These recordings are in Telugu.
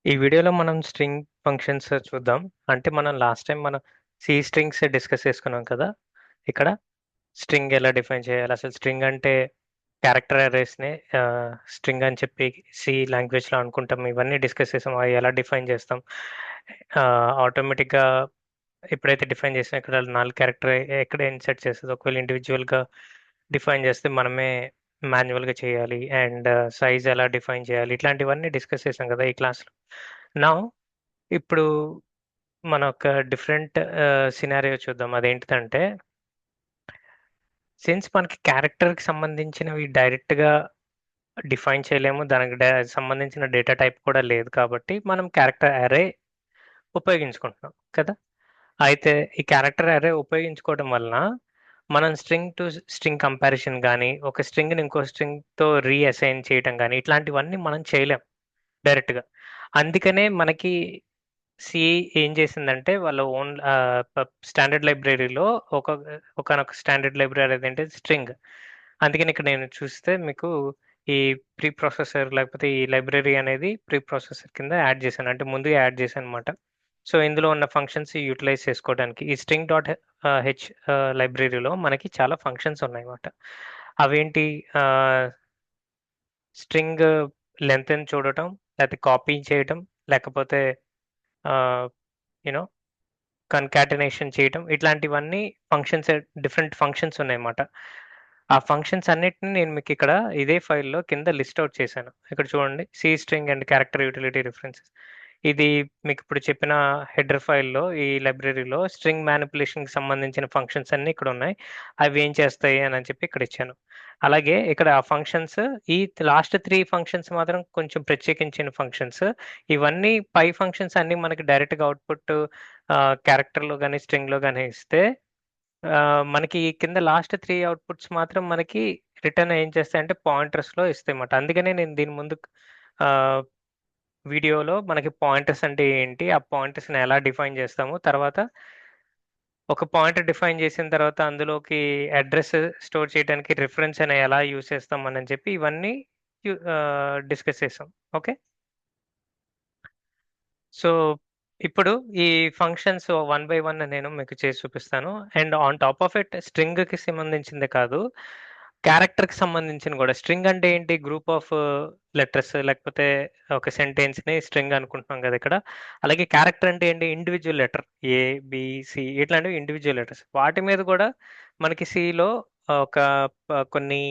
ఈ వీడియోలో మనం స్ట్రింగ్ ఫంక్షన్స్ చూద్దాం. అంటే మనం లాస్ట్ టైం మనం సి స్ట్రింగ్స్ డిస్కస్ చేసుకున్నాం కదా! ఇక్కడ స్ట్రింగ్ ఎలా డిఫైన్ చేయాలి? అసలు స్ట్రింగ్ అంటే క్యారెక్టర్ అరేస్‌నే స్ట్రింగ్ అని చెప్పి సి లాంగ్వేజ్‌లో అనుకుంటాం. ఇవన్నీ డిస్కస్ చేసాం. అవి ఎలా డిఫైన్ చేస్తాం? ఆటోమేటిక్‌గా ఎప్పుడైతే డిఫైన్ చేసామో ఇక్కడ నల్ క్యారెక్టర్ ఎక్కడ ఇన్సర్ట్ చేస్తదో ఒకవేళ ఇండివిడ్యువల్‌గా డిఫైన్ చేస్తే మనమే మాన్యువల్‌గా చేయాలి. అండ్ సైజ్ ఎలా డిఫైన్ చేయాలి? ఇట్లాంటివన్నీ డిస్కస్ చేసాం కదా! ఈ క్లాస్‌లో. నౌ ఇప్పుడు మనం ఒక డిఫరెంట్ సినారియో చూద్దాం. అదేంటిదంటే, సిన్స్ మనకి క్యారెక్టర్‌కి సంబంధించినవి డైరెక్ట్‌గా డిఫైన్ చేయలేము. దానికి సంబంధించిన డేటా టైప్ కూడా లేదు కాబట్టి, మనం క్యారెక్టర్ అర్రే ఉపయోగించుకుంటున్నాం కదా! అయితే ఈ క్యారెక్టర్ అర్రే ఉపయోగించుకోవడం వలన, మనం స్ట్రింగ్ టు స్ట్రింగ్ కంపారిజన్ గాని, ఒక స్ట్రింగ్‌ని ఇంకో స్ట్రింగ్‌తో రీఅసైన్ చేయటం గాని, ఇట్లాంటివన్నీ మనం చేయలేం డైరెక్ట్‌గా. అందుకనే మనకి సి ఏం చేసిందంటే వాళ్ళ ఓన్ స్టాండర్డ్ లైబ్రరీలో ఒక ఒకానొక స్టాండర్డ్ లైబ్రరీ అదేంటి స్ట్రింగ్. అందుకని ఇక్కడ నేను చూస్తే మీకు ఈ ప్రీ ప్రాసెసర్ లేకపోతే ఈ లైబ్రరీ అనేది ప్రీ ప్రాసెసర్ కింద యాడ్ చేశాను. అంటే ముందుగా యాడ్ చేశాననమాట. సో, ఇందులో ఉన్న ఫంక్షన్స్ యుటిలైజ్ చేసుకోవడానికి ఈ స్ట్రింగ్ డాట్ హెచ్ లైబ్రరీలో మనకి చాలా ఫంక్షన్స్ ఉన్నాయన్నమాట. అవేంటి ఆహ్, స్ట్రింగ్ లెంగ్త్‌ని చూడటం, లేకపోతే కాపీ చేయటం, లేకపోతే ఆహ్, యూ నో కన్కాటనేషన్ చేయటం ఇట్లాంటివన్నీ ఫంక్షన్స్ డిఫరెంట్ ఫంక్షన్స్ ఉన్నాయన్నమాట. ఆ ఫంక్షన్స్ అన్నిటిని నేను మీకిక్కడ ఇదే ఫైల్‌లో కింద లిస్ట్ ఔట్ చేశాను. ఇక్కడ చూడండి. C string and character utility references. ఇది మీకిప్పుడు చెప్పిన హెడర్ ఫైల్‌లో ఈ లైబ్రరీలో స్ట్రింగ్ మానిప్యులేషన్‌కి సంబంధించిన ఫంక్షన్స్ అన్నీ ఇక్కడున్నాయి. అవి ఏం చేస్తాయి అని చెప్పి ఇక్కడ ఇచ్చాను. అలాగే ఇక్కడ ఆ ఫంక్షన్స్ ఈ లాస్ట్ 3 ఫంక్షన్స్ మాత్రం కొంచెం ప్రత్యేకించిన ఫంక్షన్స్. ఇవన్నీ పై ఫంక్షన్స్ అన్నీ మనకి డైరెక్ట్‌గా అవుట్‌పుట్ క్యారెక్టర్‌లో గాని, స్ట్రింగ్‌లో గాని ఇస్తే మనకి కింద లాస్ట్ 3 అవుట్‌పుట్స్ మాత్రం మనకి రిటర్న్ ఏం చేస్తాయంటే పాయింటర్స్‌లో ఇస్తాయన్నమాట. అందుకనే నేను దీని ముందు ఆహ్, వీడియోలో మనకి పాయింటర్స్ అంటే ఏంటి? ఆ పాయింటర్స్‌ని ఎలా డిఫైన్ చేస్తాము? తర్వాత ఒక పాయింటర్ డిఫైన్ చేసిన తర్వాత అందులోకి అడ్రెస్ స్టోర్ చేయడానికి రిఫరెన్స్ అని ఎలా యూజ్ చేస్తాం అని చెప్పి ఇవన్నీ డిస్కస్ చేసాం. ఓకే. సో, ఇప్పుడు ఈ ఫంక్షన్స్ వన్ బై వన్ నేను మీకు చేసి చూపిస్తాను. And on top of it స్ట్రింగ్‌కి సంబంధించిందే కాదు, క్యారెక్టర్‌కి సంబంధించింది గూడా. స్ట్రింగ్ అంటే ఏంటి? గ్రూప్ ఆఫ్ లెటర్స్ లేకపోతే ఒక సెంటెన్స్‌ని స్ట్రింగ్ అనుకుంటున్నాం గదా! ఇక్కడ. అలాగే క్యారెక్టర్ అంటే ఏంటి? Individual letter. A, B, C ఇట్లాంటివి ఇండివిడ్యువల్ లెటర్స్. వాటి మీద గూడా మనకి సిలో ఒక కొన్ని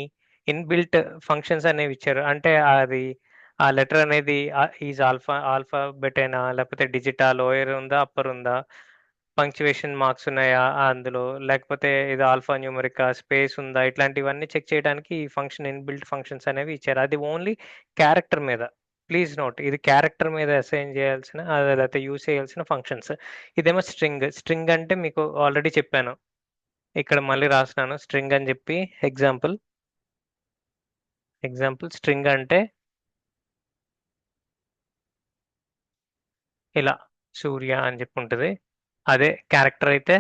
ఇన్‌బిల్ట్ ఫంక్షన్స్ అనేవి ఇచ్చారు. అంటే అది ఆ లెటర్ అనేది ఈజ్ ఆల్ఫాబెటేనా? లేకపోతే డిజిటా? లోయర్ ఉందా? అప్పర్ ఉందా? పంక్చుయేషన్ మార్క్స్ ఉన్నాయా అందులో? లేకపోతే ఇది ఆల్ఫా న్యూమరికా? స్పేస్ ఉందా? ఇట్లాంటివన్నీ చెక్ చేయడానికి ఈ ఫంక్షన్ ఇన్‌బిల్ట్ ఫంక్షన్స్ అనేవి ఇచ్చారు. అది ఓన్లీ క్యారెక్టర్ మీద. ప్లీజ్ నోట్ ఇది క్యారెక్టర్ మీద అసైన్ చేయాల్సిన లేకపోతే యూజ్ చేయాల్సిన ఫంక్షన్స్. ఇదేమో స్ట్రింగ్. స్ట్రింగ్ అంటే మీకు ఆల్రెడీ చెప్పాను. ఇక్కడ మళ్ళీ రాస్తున్నాను. స్ట్రింగ్ అని చెప్పి ఎగ్జాంపుల్ స్ట్రింగ్ అంటే ఇలా సూర్య అని చెప్పి ఉంటది. అదే క్యారెక్టర్ అయితే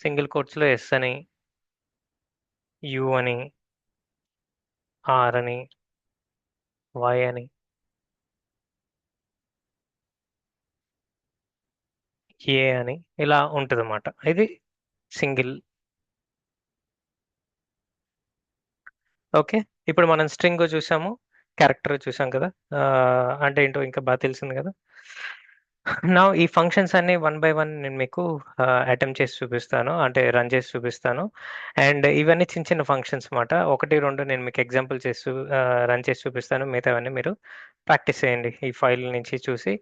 సింగిల్ కోట్స్‌లో ఎస్ అని, యు అని, ఆర్ అని, వై అని, ఏ అని ఇలా ఉంటదన్నమాట. ఇది సింగిల్. ఓకే. ఇప్పుడు మనం స్ట్రింగ్ చూసాము. క్యారెక్టర్ చూసాం కదా! అంటే ఏంటో ఇంకా తెలిసింది కదా! నౌ ఈ ఫంక్షన్స్ అన్నీ వన్ బై వన్ నేను మీకు అటెంప్ట్ చేసి చూపిస్తాను. అంటే రన్ చేసి చూపిస్తాను. అండ్ ఇవన్నీ చిన్న చిన్న ఫంక్షన్స్ మాట. 1, 2 నేను మీకు ఎగ్జాంపుల్ చేసి రన్ చేసి చూపిస్తాను. మిగతావన్నీ మీరు ప్రాక్టీస్ చేయండి. ఈ ఫైల్ నుంచి చూసి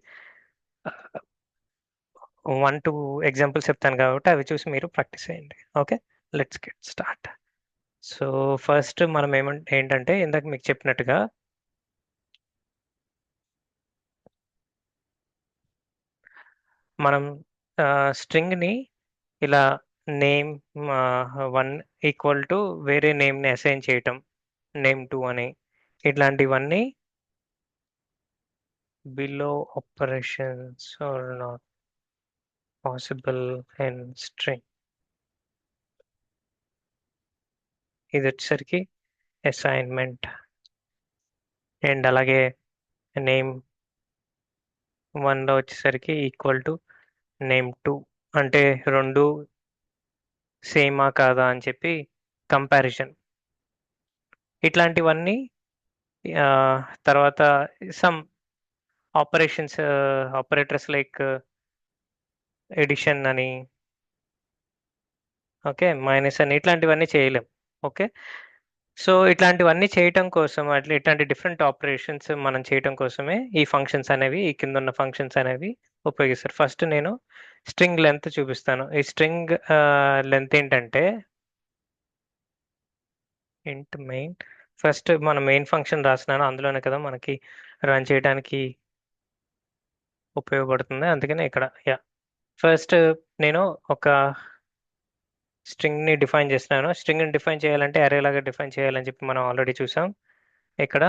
1, 2 ఎగ్జాంపుల్స్ చెప్తాను కాబట్టి అవి చూసి మీరు ప్రాక్టీస్ చేయండి. Okay. Let's get start. So, first మనం ఏంటంటే ఇందాక మీకు చెప్పినట్టుగా మనం స్ట్రింగ్‌ని ఇలా నేమ్ 1 ఈక్వల్ టు వేరే నేమ్‌ని అసైన్ చేయటం. నేమ్ 2 అని. ఇట్లాంటివన్నీ below operations are not possible in string. ఇది వచ్చేసరికి అసైన్మెంట్. అండ్ అలాగే నేమ్ 1లో వచ్చేసరికి ఈక్వల్ టు నేమ్ 2, అంటే రెండు సేమా కాదా అని చెప్పి కంపారిజన్. ఇట్లాంటివన్నీ ఆ, తర్వాత some operations, operators like addition అని, ఓకే, మైనస్ అని, ఇట్లాంటివన్నీ చేయలేం. ఓకే. సో ఇట్లాంటివన్నీ చేయటం కోసం, అట్లా ఇట్లాంటి డిఫరెంట్ ఆపరేషన్స్ మనం చేయటం కోసమే ఈ ఫంక్షన్స్ అనేవి, ఈ కింద ఉన్న ఫంక్షన్స్ అనేవి ఉపయోగిస్తారు. ఫస్ట్ నేను స్ట్రింగ్ లెంత్ చూపిస్తాను. ఈ స్ట్రింగ్ లెంత్ ఏంటంటే ఇంట్ మెయిన్. ఫస్ట్ మన మెయిన్ ఫంక్షన్ రాసినాను, అందులోనే కదా మనకి రన్ చేయడానికి ఉపయోగపడుతుంది. అందుకనే ఇక్కడ ఫస్ట్ నేను ఒక స్ట్రింగ్ని డిఫైన్ చేస్తున్నాను. స్ట్రింగ్ని డిఫైన్ చేయాలంటే అరే లాగా డిఫైన్ చేయాలని చెప్పి మనం ఆల్రెడీ చూసాం. ఇక్కడ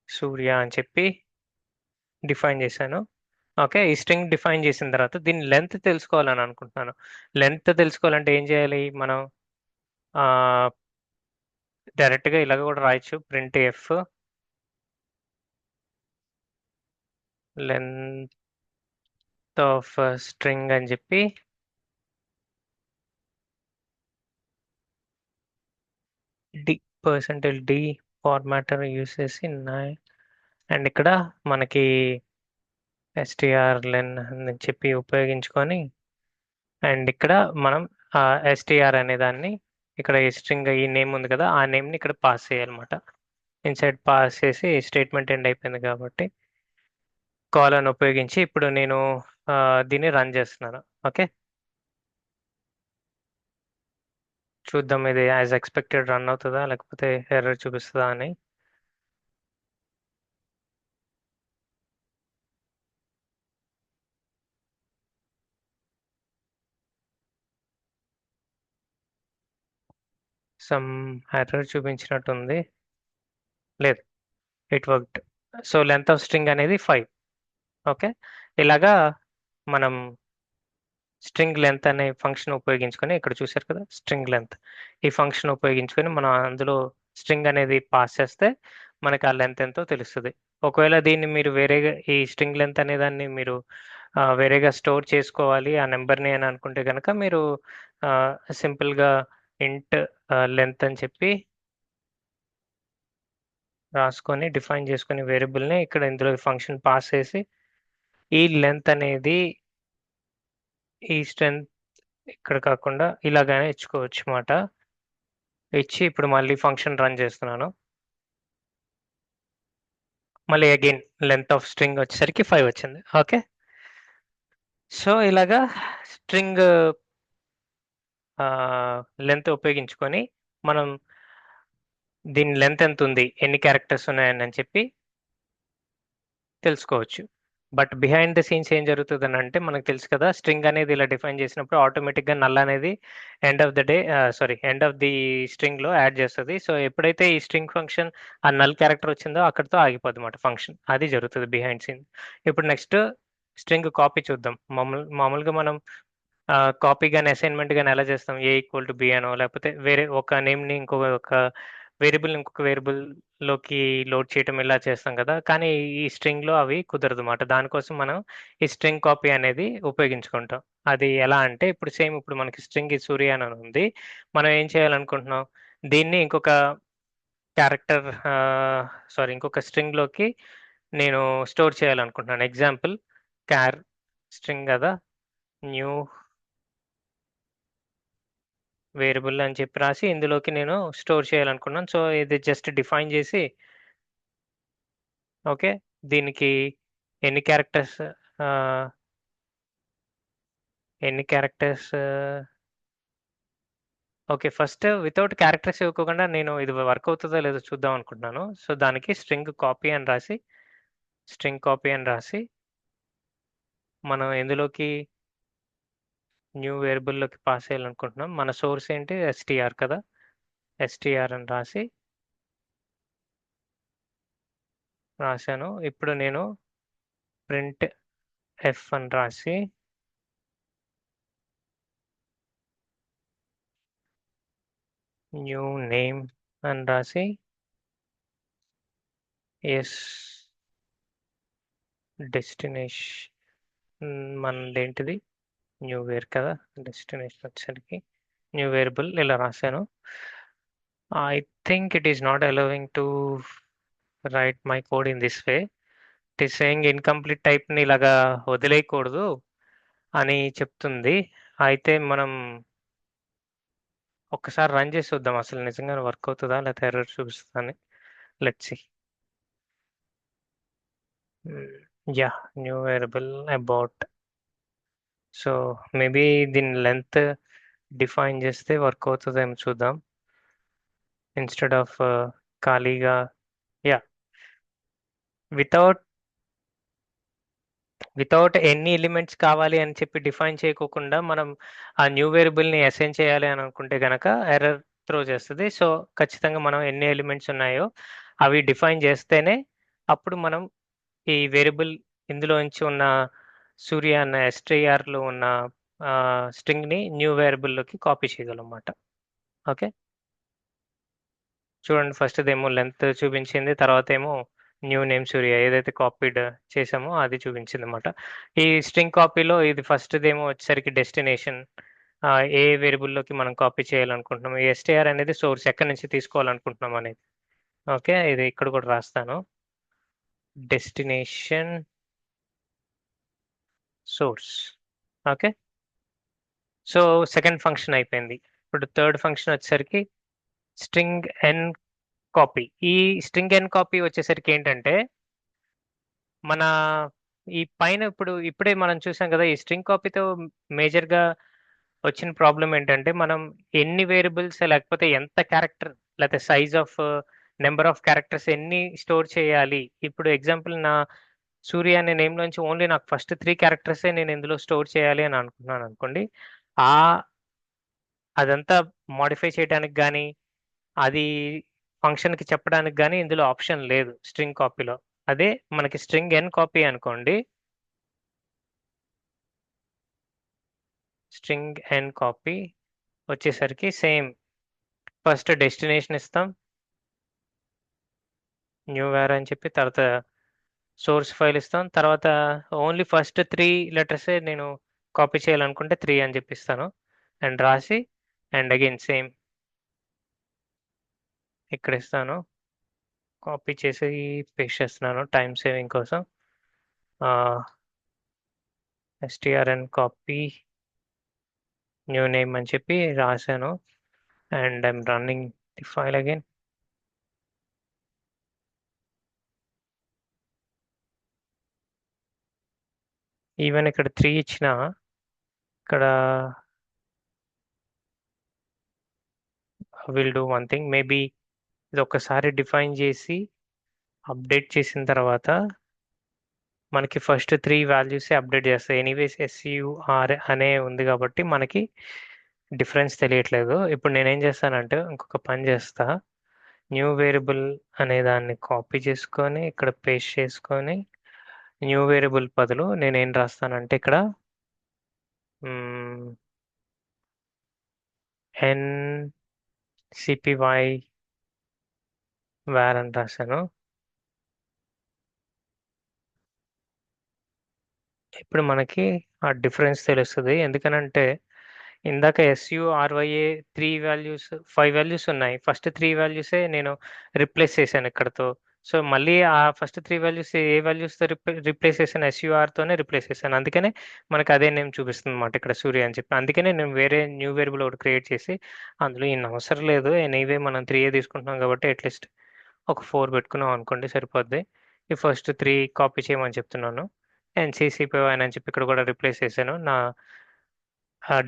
సూర్య అని చెప్పి డిఫైన్ చేశాను. ఓకే. ఈ స్ట్రింగ్ డిఫైన్ చేసిన తర్వాత దీని లెంత్ తెలుసుకోవాలని అనుకుంటున్నాను. లెంత్ తెలుసుకోవాలంటే ఏం చేయాలి మనం? డైరెక్ట్గా ఇలాగ కూడా రాయొచ్చు, print F length of string అని చెప్పి డి %d ఫార్మాటర్ యూస్ చేసి అండ్ ఇక్కడ మనకి strlen అని చెప్పి ఉపయోగించుకొని, అండ్ ఇక్కడ మనం str అనే దాన్ని ఇక్కడ ఈ స్ట్రింగ్ ఈ నేమ్ ఉంది కదా, ఆ నేమ్ని ఇక్కడ పాస్ చేయాలన్నమాట. ఇన్సైడ్ పాస్ చేసి స్టేట్మెంట్ ఎండ్ అయిపోయింది కాబట్టి కాల్ అని ఉపయోగించి ఇప్పుడు నేను దీన్ని రన్ చేస్తున్నాను. ఓకే. చూద్దాం ఇది యాజ్ ఎక్స్పెక్టెడ్ రన్ అవుతుందా లేకపోతే ఎర్రర్ చూపిస్తుందా అని. సమ్ ఎర్రర్ చూపించినట్టుంది. లేదు, it worked. So length of string అనేది 5. ఓకే. ఇలాగా మనం స్ట్రింగ్ లెంత్ అనే ఫంక్షన్ ఉపయోగించుకొని, ఇక్కడ చూశారు కదా స్ట్రింగ్ లెంత్, ఈ ఫంక్షన్ ఉపయోగించుకొని మనం అందులో స్ట్రింగ్ అనేది పాస్ చేస్తే మనకి ఆ లెంత్ ఎంతో తెలుస్తుంది. ఒకవేళ దీన్ని మీరు వేరేగా ఈ స్ట్రింగ్ లెంత్ అనే దాన్ని మీరు వేరేగా స్టోర్ చేసుకోవాలి ఆ నెంబర్ని అని అనుకుంటే కనుక మీరు సింపుల్గా ఇంట్ లెంత్ అని చెప్పి రాసుకొని డిఫైన్ చేసుకొని వేరియబుల్ని ఇక్కడ ఇందులో ఫంక్షన్ పాస్ చేసి ఈ లెంత్ అనేది ఈ స్ట్రెంత్ ఇక్కడ కాకుండా ఇలాగానే ఇచ్చుకోవచ్చు మాట. ఇచ్చి ఇప్పుడు మళ్ళీ ఫంక్షన్ రన్ చేస్తున్నాను. మళ్ళీ అగైన్ లెంత్ ఆఫ్ స్ట్రింగ్ వచ్చేసరికి 5 వచ్చింది. ఓకే. సో ఇలాగా స్ట్రింగ్ లెంత్ ఉపయోగించుకొని మనం దీని లెంత్ ఎంత ఉంది, ఎన్ని క్యారెక్టర్స్ ఉన్నాయని చెప్పి తెలుసుకోవచ్చు. బట్ బిహైండ్ ద సీన్స్ ఏం జరుగుతుందని అంటే మనకు తెలుసు కదా, స్ట్రింగ్ అనేది ఇలా డిఫైన్ చేసినప్పుడు ఆటోమేటిక్గా నల్ అనేది end of the day end of the స్ట్రింగ్లో యాడ్ చేస్తుంది. సో ఎప్పుడైతే ఈ స్ట్రింగ్ ఫంక్షన్ ఆ నల్ క్యారెక్టర్ వచ్చిందో అక్కడితో ఆగిపోద్ది అన్నమాట ఫంక్షన్. అది జరుగుతుంది బిహైండ్ సీన్. ఇప్పుడు నెక్స్ట్ స్ట్రింగ్ కాపీ చూద్దాం. మామూలుగా మనం కాపీ గాని, అసైన్‌మెంట్ గాని ఎలా చేస్తాం? ఏ ఈక్వల్ టు బి అనో, లేకపోతే వేరే ఒక నేమ్‌ని ఇంకొక వేరియబుల్‌ని ఇంకొక వేరియబుల్‌లోకి లోడ్ చేయటం ఇలా చేస్తాం కదా! కానీ ఈ స్ట్రింగ్‌లో అవి కుదరదుమాట. దానికోసం మనం ఈ స్ట్రింగ్ కాపీ అనేది ఉపయోగించుకుంటాం. అది ఎలా అంటే ఇప్పుడు సేమ్ ఇప్పుడు మనకి స్ట్రింగ్ సూర్య అని ఉంది. మనం ఏం చేయాలనుకుంటున్నాం? దీన్ని ఇంకొక క్యారెక్టర్ ఇంకొక స్ట్రింగ్‌లోకి నేను స్టోర్ చేయాలనుకుంటున్నాను. ఎగ్జాంపుల్ క్యార్ స్ట్రింగ్ కదా! న్యూ వేరియబుల్ అని చెప్పి రాసి ఇందులోకి నేను స్టోర్ చేయాలనుకున్నాను. సో ఇది జస్ట్ డిఫైన్ చేసి ఓకే. దీనికి ఎన్ని క్యారెక్టర్స్ ఆహ్, ఎన్ని characters okay. First without characters ఇవ్వకోకుండా నేను ఇది వర్క్ అవుతదో లేదో చూద్దాం అనుకుంటున్నాను. సో దానికి స్ట్రింగ్ కాపీ అని రాసి మనం ఎందులోకి న్యూ వేరియబుల్‌లోకి పాస్ చేయాలనుకుంటున్నాం. మన సోర్స్ ఏంటి ఎస్‌టీఆర్ కదా! ఎస్‌టీఆర్ అని రాసాను. ఇప్పుడు నేను ప్రింట్ ఎఫ్ అని రాసి న్యూ నేమ్ అని రాసి ఎస్ డెస్టినేషన్ మనదేంటిది న్యూ వేర్ కదా, డెస్టినేషన్ వచ్చేసరికి న్యూ వేరియబుల్ ఇలా రాశాను. I think it is not allowing to write my code in this way. It is saying incomplete టైప్ని ఇలాగా వదిలేయకూడదు అని చెప్తుంది. అయితే మనం ఒక్కసారి రన్ చేసి చూద్దాం అసలు నిజంగా వర్క్ అవుతుందా లేకపోతే ఎర్రర్ చూపిస్తుందా అని. Let's see. Yeah, new variable about. So maybe దీని లెంత్ డిఫైన్ చేస్తే వర్క్ అవుతుందేమో చూద్దాం. ఇన్స్టెడ్ ఆఫ్ ఖాళీగా యా వితౌట్ వితౌట్ ఎన్ని ఎలిమెంట్స్ కావాలి అని చెప్పి డిఫైన్ చేయకోకుండా మనం ఆ న్యూ వేరియబుల్ని అసైన్ చేయాలి అని అనుకుంటే కనుక ఎర్రర్ త్రో చేస్తుంది. సో ఖచ్చితంగా మనం ఎన్ని ఎలిమెంట్స్ ఉన్నాయో అవి డిఫైన్ చేస్తేనే అప్పుడు మనం ఈ వేరియబుల్ ఇందులోంచి ఉన్న సూర్య అన్న ఎస్టీఆర్లో ఉన్న స్ట్రింగ్ని న్యూ వేరియబుల్లోకి కాపీ చేయగలం అన్నమాట. ఓకే, చూడండి ఫస్ట్ ఏమో లెంత్ చూపించింది, తర్వాత ఏమో న్యూ నేమ్ సూర్య ఏదైతే కాపీడ్ చేసామో అది చూపించింది అనమాట. ఈ స్ట్రింగ్ కాపీలో ఇది ఫస్ట్ ఏమో వచ్చేసరికి డెస్టినేషన్, ఏ వేరియబుల్లోకి మనం కాపీ చేయాలనుకుంటున్నాం, ఈ ఎస్టీఆర్ అనేది సోర్స్ ఎక్కడి నుంచి తీసుకోవాలనుకుంటున్నాం అనేది. ఓకే, ఇది ఇక్కడ కూడా రాస్తాను, destination source. Okay, so second function అయిపోయింది. ఇప్పుడు థర్డ్ ఫంక్షన్ వచ్చేసరికి స్ట్రింగ్ ఎన్ కాపీ. ఈ స్ట్రింగ్ ఎన్ కాపీ వచ్చేసరికి ఏంటంటే మన ఈ పైన ఇప్పుడే మనం చూసాం కదా, ఈ స్ట్రింగ్ కాపీతో మేజర్గా వచ్చిన ప్రాబ్లం ఏంటంటే మనం ఎన్ని వేరియబుల్స్ లేకపోతే ఎంత క్యారెక్టర్ లేకపోతే size of number of characters ఎన్ని స్టోర్ చేయాలి. ఇప్పుడు ఎగ్జాంపుల్ నా సూర్య అనే నేమ్ నుంచి ఓన్లీ నాకు ఫస్ట్ 3 క్యారెక్టర్సే నేను ఇందులో స్టోర్ చేయాలి అని అనుకున్నాను అనుకోండి. ఆ అదంతా మోడిఫై చేయడానికి కానీ అది ఫంక్షన్కి చెప్పడానికి కానీ ఇందులో ఆప్షన్ లేదు స్ట్రింగ్ కాపీలో. అదే మనకి స్ట్రింగ్ ఎన్ కాపీ అనుకోండి, స్ట్రింగ్ ఎన్ కాపీ వచ్చేసరికి సేమ్ ఫస్ట్ డెస్టినేషన్ ఇస్తాం న్యూ వేర్ అని చెప్పి, తర్వాత సోర్స్ ఫైల్ ఇస్తాం, తర్వాత ఓన్లీ ఫస్ట్ 3 లెటర్సే నేను కాపీ చేయాలనుకుంటే 3 అని చెప్పిస్తాను అండ్ రాసి అండ్ అగైన్ సేమ్ ఇక్కడ ఇస్తాను, కాపీ చేసి పేస్ట్ చేస్తున్నాను టైం సేవింగ్ కోసం. ఎస్టిఆర్ఎన్ కాపీ న్యూ నేమ్ అని చెప్పి రాశాను and I'm running the file again. Even ఇక్కడ 3 ఇచ్చిన ఇక్కడ will do one thing, maybe ఇది ఒక్కసారి డిఫైన్ చేసి అప్డేట్ చేసిన తర్వాత మనకి ఫస్ట్ 3 వాల్యూస్ అప్డేట్ చేస్తాయి. ఎనీవేస్ ఎస్యుఆర్ అనే ఉంది కాబట్టి మనకి డిఫరెన్స్ తెలియట్లేదు. ఇప్పుడు నేనేం చేస్తానంటే ఇంకొక పని చేస్తా, న్యూ వేరియబుల్ అనే దాన్ని కాపీ చేసుకొని ఇక్కడ పేస్ట్ చేసుకొని న్యూ వేరియబుల్ బదులు నేనేం రాస్తానంటే ఇక్కడ ఎన్ సిపివై వేర్ అని రాశాను. ఇప్పుడు మనకి ఆ డిఫరెన్స్ తెలుస్తుంది. ఎందుకనంటే ఇందాక ఎస్యుఆర్వైఏ 5 వాల్యూస్ ఉన్నాయి, ఫస్ట్ 3 వాల్యూసే నేను రిప్లేస్ చేశాను ఇక్కడతో. సో మళ్ళీ ఆ ఫస్ట్ 3 వాల్యూస్ ఏ వాల్యూస్తో రిప్లేస్ చేశాను, ఎస్యుఆర్తోనే రిప్లేస్ చేశాను. అందుకనే మనకు అదే నేమ్ చూపిస్తుంది అన్నమాట ఇక్కడ సూర్య అని చెప్పి. అందుకనే నేను వేరే న్యూ వేరియబుల్ ఒకటి క్రియేట్ చేసి అందులో ఇన్ని అవసరం లేదు, ఎనీవే మనం 3 తీసుకుంటున్నాం కాబట్టి అట్లీస్ట్ ఒక 4 పెట్టుకున్నాం అనుకోండి సరిపోద్ది. ఈ ఫస్ట్ 3 కాపీ చేయమని చెప్తున్నాను అండ్ సిసిపిఓ అని చెప్పి ఇక్కడ కూడా రిప్లేస్ చేశాను నా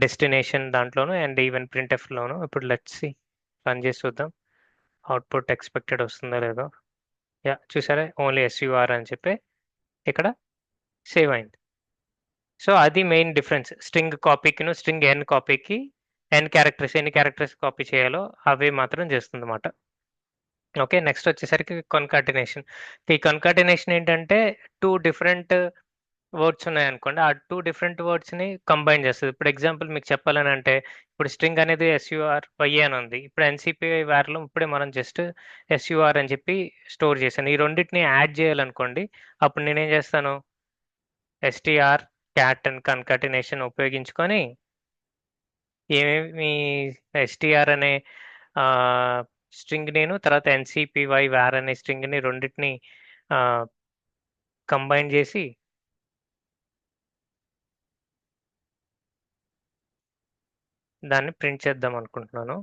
డెస్టినేషన్ దాంట్లోను అండ్ ఈవెన్ ప్రింట్ఎఫ్లోను. ఇప్పుడు లెట్స్ సి, రన్ చేసి చూద్దాం అవుట్పుట్ ఎక్స్పెక్టెడ్ వస్తుందో లేదో. యా చూసారా, ఓన్లీ ఎస్యూఆర్ అని చెప్పి ఇక్కడ సేవ్ అయింది. సో అది మెయిన్ డిఫరెన్స్ స్ట్రింగ్ కాపీకిను స్ట్రింగ్ ఎన్ కాపీకి. ఎన్ని క్యారెక్టర్స్ కాపీ చేయాలో అవి మాత్రం చేస్తుంది అన్నమాట. ఓకే, నెక్స్ట్ వచ్చేసరికి కన్కాటినేషన్. ఈ కన్కాటినేషన్ ఏంటంటే 2 డిఫరెంట్ వర్డ్స్ ఉన్నాయనుకోండి. ఆ 2 డిఫరెంట్ వర్డ్స్‌ని కంబైన్ చేస్తది. ఇప్పుడు ఎగ్జాంపుల్ మీకు చెప్పాలనంటే, ఇప్పుడు స్ట్రింగ్ అనేది ఎస్‌యూఆర్‌వై అని ఉంది. ఇప్పుడు ఎన్‌సిపిఐ వార్‌లో ఇప్పుడే మనం జస్ట్ ఎస్‌యూఆర్ అని చెప్పి స్టోర్ చేశాను. ఈ రెండిటిని యాడ్ చేయాలనుకోండి, అప్పుడు నేనేం చేస్తాను, ఎస్‌టీఆర్ క్యాట్ అండ్ కన్కాటినేషన్ ఉపయోగించుకొని ఏమేమి ఎస్‌టీఆర్ అనే ఆహ్, స్ట్రింగ్ నేను తర్వాత ఎన్‌సిపివై వార్ అనే స్ట్రింగ్‌ని రెండిటిని ఆహ్, కంబైన్ చేసి దాన్ని ప్రింట్ చేద్దాం అనుకుంటున్నాను.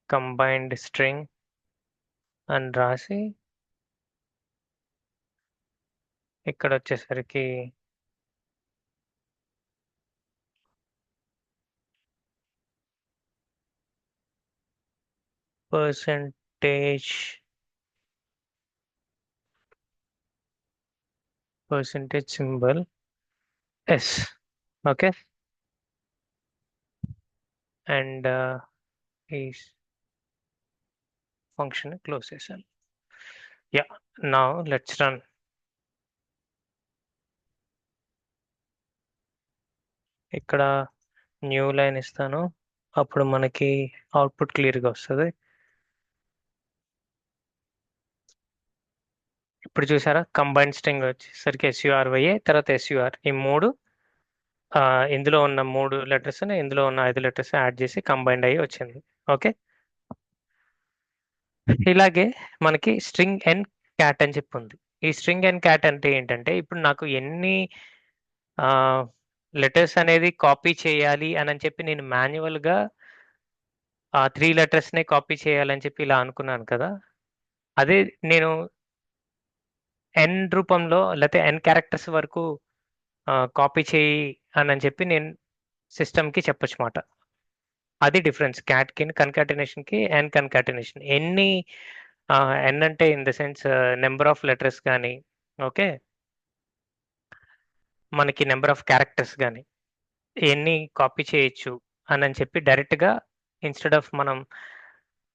కంబైన్డ్ స్ట్రింగ్ అని రాసి ఇక్కడ వచ్చేసరికి percentage percentage symbol yes. Okay. And ఈ ఫంక్షన్ క్లోజ్ చేశాను. Yeah, now let's run. ఇక్కడ న్యూ లైన్ ఇస్తాను, అప్పుడు మనకి అవుట్పుట్ క్లియర్గా వస్తుంది. ఇప్పుడు చూసారా, కంబైన్డ్ స్ట్రింగ్ వచ్చేసరికి ఎస్యూఆర్వైఏ తర్వాత ఎస్యూఆర్ ఈ మూడు ఇందులో ఉన్న 3 లెటర్స్ ఇందులో ఉన్న 5 లెటర్స్ యాడ్ చేసి కంబైన్డ్ అయ్యి వచ్చింది. ఓకే. ఇలాగే మనకి స్ట్రింగ్ ఎన్ క్యాట్ అని చెప్పి ఉంది. ఈ స్ట్రింగ్ ఎన్ క్యాట్ అంటే ఏంటంటే, ఇప్పుడు నాకు ఎన్ని లెటర్స్ అనేది కాపీ చేయాలి అని చెప్పి నేను మాన్యువల్గా ఆ 3 లెటర్స్నే కాపీ చేయాలని చెప్పి ఇలా అనుకున్నాను కదా. అదే నేను ఎన్ రూపంలో లేకపోతే ఎన్ క్యారెక్టర్స్ వరకు కాపీ చేయి అని చెప్పి నేను సిస్టమ్కి చెప్పొచ్చు మాట. అది డిఫరెన్స్ క్యాట్కి కన్కాటినేషన్కి ఎన్ కన్కాటినేషన్. ఎన్ అంటే in the sense number of letters కానీ, ఓకే, మనకి నెంబర్ ఆఫ్ క్యారెక్టర్స్ కానీ ఎన్ని కాపీ చేయొచ్చు అని చెప్పి డైరెక్ట్గా ఇన్స్టెడ్ ఆఫ్ మనం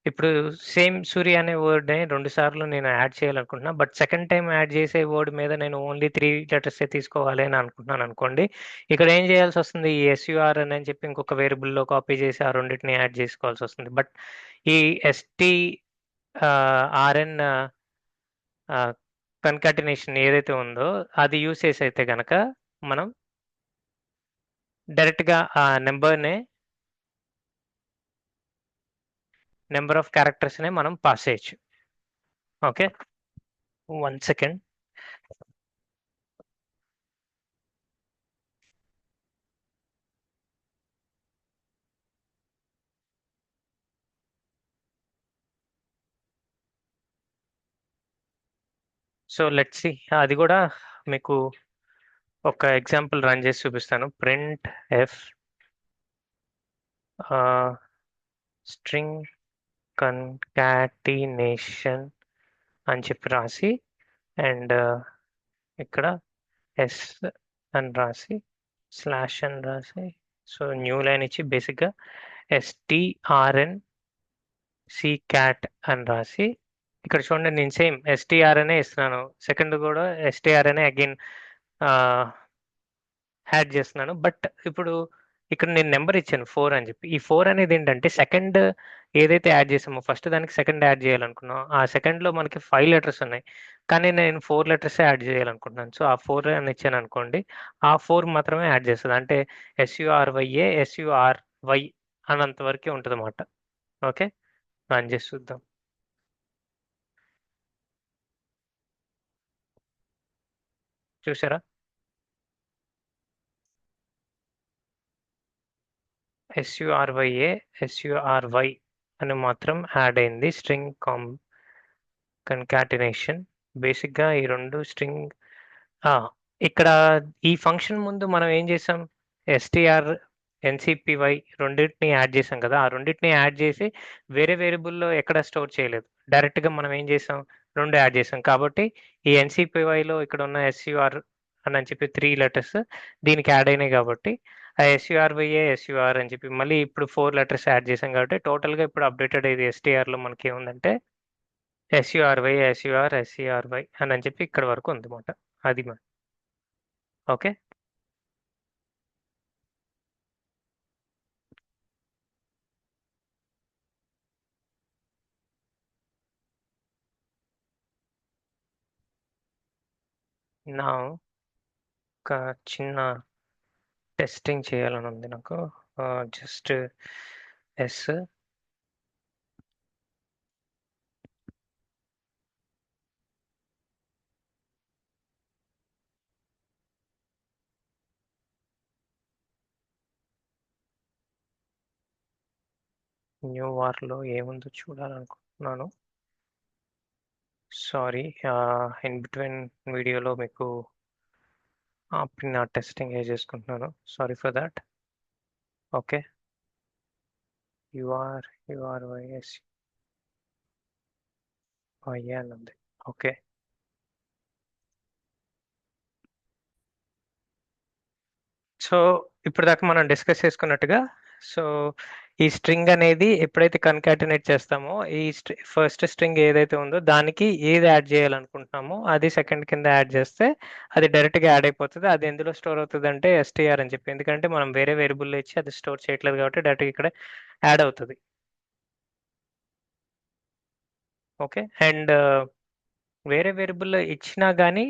ఇప్పుడు సేమ్ సూర్య అనే వర్డ్ని 2 సార్లు నేను యాడ్ చేయాలనుకుంటున్నా, బట్ సెకండ్ టైం యాడ్ చేసే వర్డ్ మీద నేను ఓన్లీ 3 లెటర్సే తీసుకోవాలి అని అనుకుంటున్నాను అనుకోండి. ఇక్కడ ఏం చేయాల్సి వస్తుంది, ఈ ఎస్యూఆర్ అని చెప్పి ఇంకొక వేరియబుల్లో కాపీ చేసి ఆ రెండింటిని యాడ్ చేసుకోవాల్సి వస్తుంది. బట్ ఈ ఎస్టీ ఆర్ఎన్ కన్కాటినేషన్ ఏదైతే ఉందో అది యూస్ చేసి అయితే గనక మనం డైరెక్ట్గా ఆ నెంబర్ ఆఫ్ క్యారెక్టర్స్నే మనం పాస్ చేయొచ్చు. Okay, 1 second. So let's see, అది కూడా మీకు ఒక ఎగ్జాంపుల్ రన్ చేసి చూపిస్తాను. ప్రింట్ ఎఫ్ స్ట్రింగ్ కన్కాటినేషన్ అని చెప్పి రాసి అండ్ ఇక్కడ ఎస్ అని రాసి స్లాష్ అని రాసి సో న్యూ లైన్ ఇచ్చి బేసిక్గా ఎస్టిఆర్ఎన్ సి క్యాట్ అని రాసి ఇక్కడ చూడండి, నేను సేమ్ ఎస్టిఆర్ అనే ఇస్తున్నాను, సెకండ్ కూడా ఎస్టిఆర్ అనే అగైన్ యాడ్ చేస్తున్నాను. బట్ ఇప్పుడు ఇక్కడ నేను నెంబర్ ఇచ్చాను 4 అని చెప్పి. ఈ 4 అనేది ఏంటంటే సెకండ్ ఏదైతే యాడ్ చేసామో ఫస్ట్ దానికి సెకండ్ యాడ్ చేయాలనుకున్నాం, ఆ సెకండ్లో మనకి 5 లెటర్స్ ఉన్నాయి, కానీ నేను 4 లెటర్స్ యాడ్ చేయాలనుకుంటున్నాను. సో ఆ 4 అని ఇచ్చాను అనుకోండి, ఆ 4 మాత్రమే యాడ్ చేస్తుంది. అంటే ఎస్యుఆర్వై అన్నంత వరకే ఉంటుంది అన్నమాట. ఓకే, రన్ చేసి చూద్దాం. చూసారా, ఎస్యుఆర్వైఏ ఎస్యుఆర్వై అని మాత్రం యాడ్ అయింది. స్ట్రింగ్ కన్కాటినేషన్ బేసిక్గా ఈ రెండు స్ట్రింగ్ ఇక్కడ ఈ ఫంక్షన్ ముందు మనం ఏం చేసాం, ఎస్టిఆర్ ఎన్సిపివై రెండింటిని యాడ్ చేసాం కదా. ఆ రెండింటిని యాడ్ చేసి వేరే వేరియబుల్లో ఎక్కడ స్టోర్ చేయలేదు, డైరెక్ట్గా మనం ఏం చేసాం, రెండు యాడ్ చేసాం. కాబట్టి ఈ ఎన్సిపివైలో ఇక్కడ ఉన్న ఎస్యుఆర్ అని చెప్పి 3 లెటర్స్ దీనికి యాడ్ అయినాయి కాబట్టి ఆ ఎస్యూఆర్వైఏ ఎస్యూఆర్ అని చెప్పి మళ్ళీ ఇప్పుడు 4 లెటర్స్ యాడ్ చేసాం కాబట్టి టోటల్గా ఇప్పుడు అప్డేటెడ్ ఇది ఎస్టీఆర్లో మనకి ఏముందంటే ఎస్యూఆర్వై ఎస్యూఆర్ ఎస్ఈఆర్వై అని చెప్పి ఇక్కడ వరకు ఉందన్నమాట. అది మన ఓకే. నా ఒక చిన్న టెస్టింగ్ చేయాలని ఉంది నాకు. జస్ట్ ఎస్ న్యూ వార్లో ఏముందో చూడాలనుకుంటున్నాను. సారీ, ఇన్ బిట్వీన్ వీడియోలో మీకు అప్పుడు నా టెస్టింగ్ చేసుకుంటున్నాను. Sorry for that. ఓకే. యుఆర్వైఎస్ అని ఉంది. ఓకే. సో ఇప్పుడు దాకా మనం డిస్కస్ చేసుకున్నట్టుగా, సో ఈ స్ట్రింగ్ అనేది ఎప్పుడైతే కన్కాటినేట్ చేస్తామో ఈ ఫస్ట్ స్ట్రింగ్ ఏదైతే ఉందో దానికి ఏది యాడ్ చేయాలనుకుంటున్నామో అది సెకండ్ కింద యాడ్ చేస్తే అది డైరెక్ట్గా యాడ్ అయిపోతుంది. అది ఎందులో స్టోర్ అవుతుంది అంటే ఎస్టీఆర్ అని చెప్పి, ఎందుకంటే మనం వేరే వేరియబుల్లో ఇచ్చి అది స్టోర్ చేయట్లేదు కాబట్టి డైరెక్ట్గా ఇక్కడ యాడ్ అవుతుంది. ఓకే. అండ్ వేరే వేరియబుల్లో ఇచ్చినా కానీ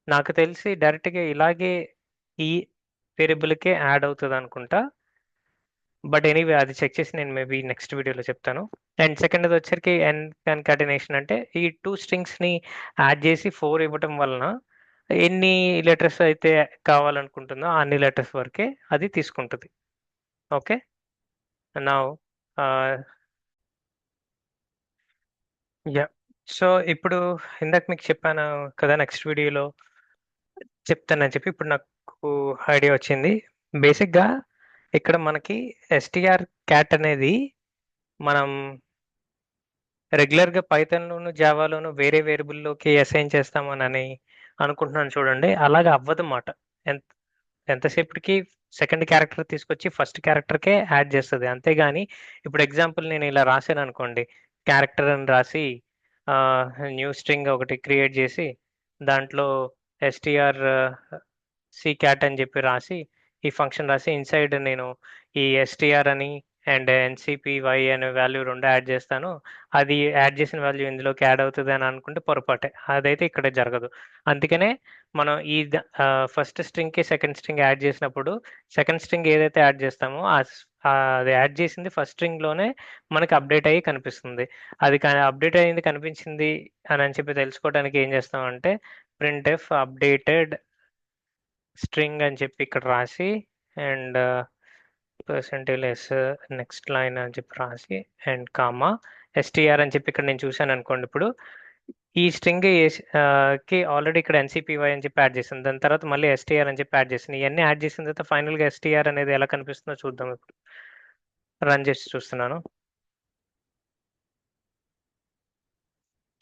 నాకు తెలిసి డైరెక్ట్గా ఇలాగే ఈ వేరియబుల్కే యాడ్ అవుతుంది అనుకుంటా. బట్ ఎనీవే అది చెక్ చేసి నేను మేబీ నెక్స్ట్ వీడియోలో చెప్తాను. అండ్ సెకండ్ అది వచ్చరికి ఎన్ కన్కాటినేషన్ అంటే ఈ 2 స్ట్రింగ్స్ని యాడ్ చేసి 4 ఇవ్వటం వలన ఎన్ని లెటర్స్ అయితే కావాలనుకుంటుందో అన్ని లెటర్స్ వరకే అది తీసుకుంటుంది. ఓకే. నా యా. సో ఇప్పుడు ఇందాక మీకు చెప్పాను కదా నెక్స్ట్ వీడియోలో చెప్తానని చెప్పి, ఇప్పుడు నాకు ఐడియా వచ్చింది. బేసిక్గా ఇక్కడ మనకి ఎస్టిఆర్ క్యాట్ అనేది మనం రెగ్యులర్గా పైథాన్లోను జావాలోను వేరే వేరియబుల్లోకి అసైన్ చేస్తామని అనుకుంటున్నాను చూడండి. అలాగ అవ్వదన్నమాట. ఎంత ఎంతసేపటికి సెకండ్ క్యారెక్టర్ తీసుకొచ్చి ఫస్ట్ క్యారెక్టర్కే యాడ్ చేస్తుంది. అంతేగాని ఇప్పుడు ఎగ్జాంపుల్ నేను ఇలా రాశాను అనుకోండి, క్యారెక్టర్ అని రాసి న్యూ స్ట్రింగ్ ఒకటి క్రియేట్ చేసి దాంట్లో ఎస్టిఆర్ సి క్యాట్ అని చెప్పి రాసి ఈ ఫంక్షన్ రాసి ఇన్సైడ్ నేను ఈ ఎస్టిఆర్ అని అండ్ ఎన్సిపివై అనే వాల్యూ రెండు యాడ్ చేస్తాను. అది యాడ్ చేసిన వాల్యూ ఇందులోకి యాడ్ అవుతుంది అని అనుకుంటే పొరపాటే. అదైతే ఇక్కడ జరగదు. అందుకనే మనం ఈ ఫస్ట్ స్ట్రింగ్కి సెకండ్ స్ట్రింగ్ యాడ్ చేసినప్పుడు సెకండ్ స్ట్రింగ్ ఏదైతే యాడ్ చేస్తామో అది యాడ్ చేసింది ఫస్ట్ స్ట్రింగ్లోనే మనకి అప్డేట్ అయ్యి కనిపిస్తుంది. అది అప్డేట్ అయ్యింది కనిపించింది అని చెప్పి తెలుసుకోవడానికి ఏం చేస్తామంటే ప్రింట్ఎఫ్ అప్డేటెడ్ స్ట్రింగ్ అని చెప్పి ఇక్కడ రాసి అండ్ పర్సెంటేజ్ నెక్స్ట్ లైన్ అని చెప్పి రాసి అండ్ కామా ఎస్టీఆర్ అని చెప్పి ఇక్కడ నేను చూశాను అనుకోండి. ఇప్పుడు ఈ స్ట్రింగ్ కి ఆల్రెడీ ఇక్కడ ఎన్సిపివై అని చెప్పి యాడ్ చేసింది, దాని తర్వాత మళ్ళీ ఎస్టీఆర్ అని చెప్పి యాడ్ చేసింది. ఇవన్నీ యాడ్ చేసిన తర్వాత ఫైనల్గా ఎస్టీఆర్ అనేది ఎలా కనిపిస్తుందో చూద్దాం. ఇప్పుడు రన్ చేసి చూస్తున్నాను.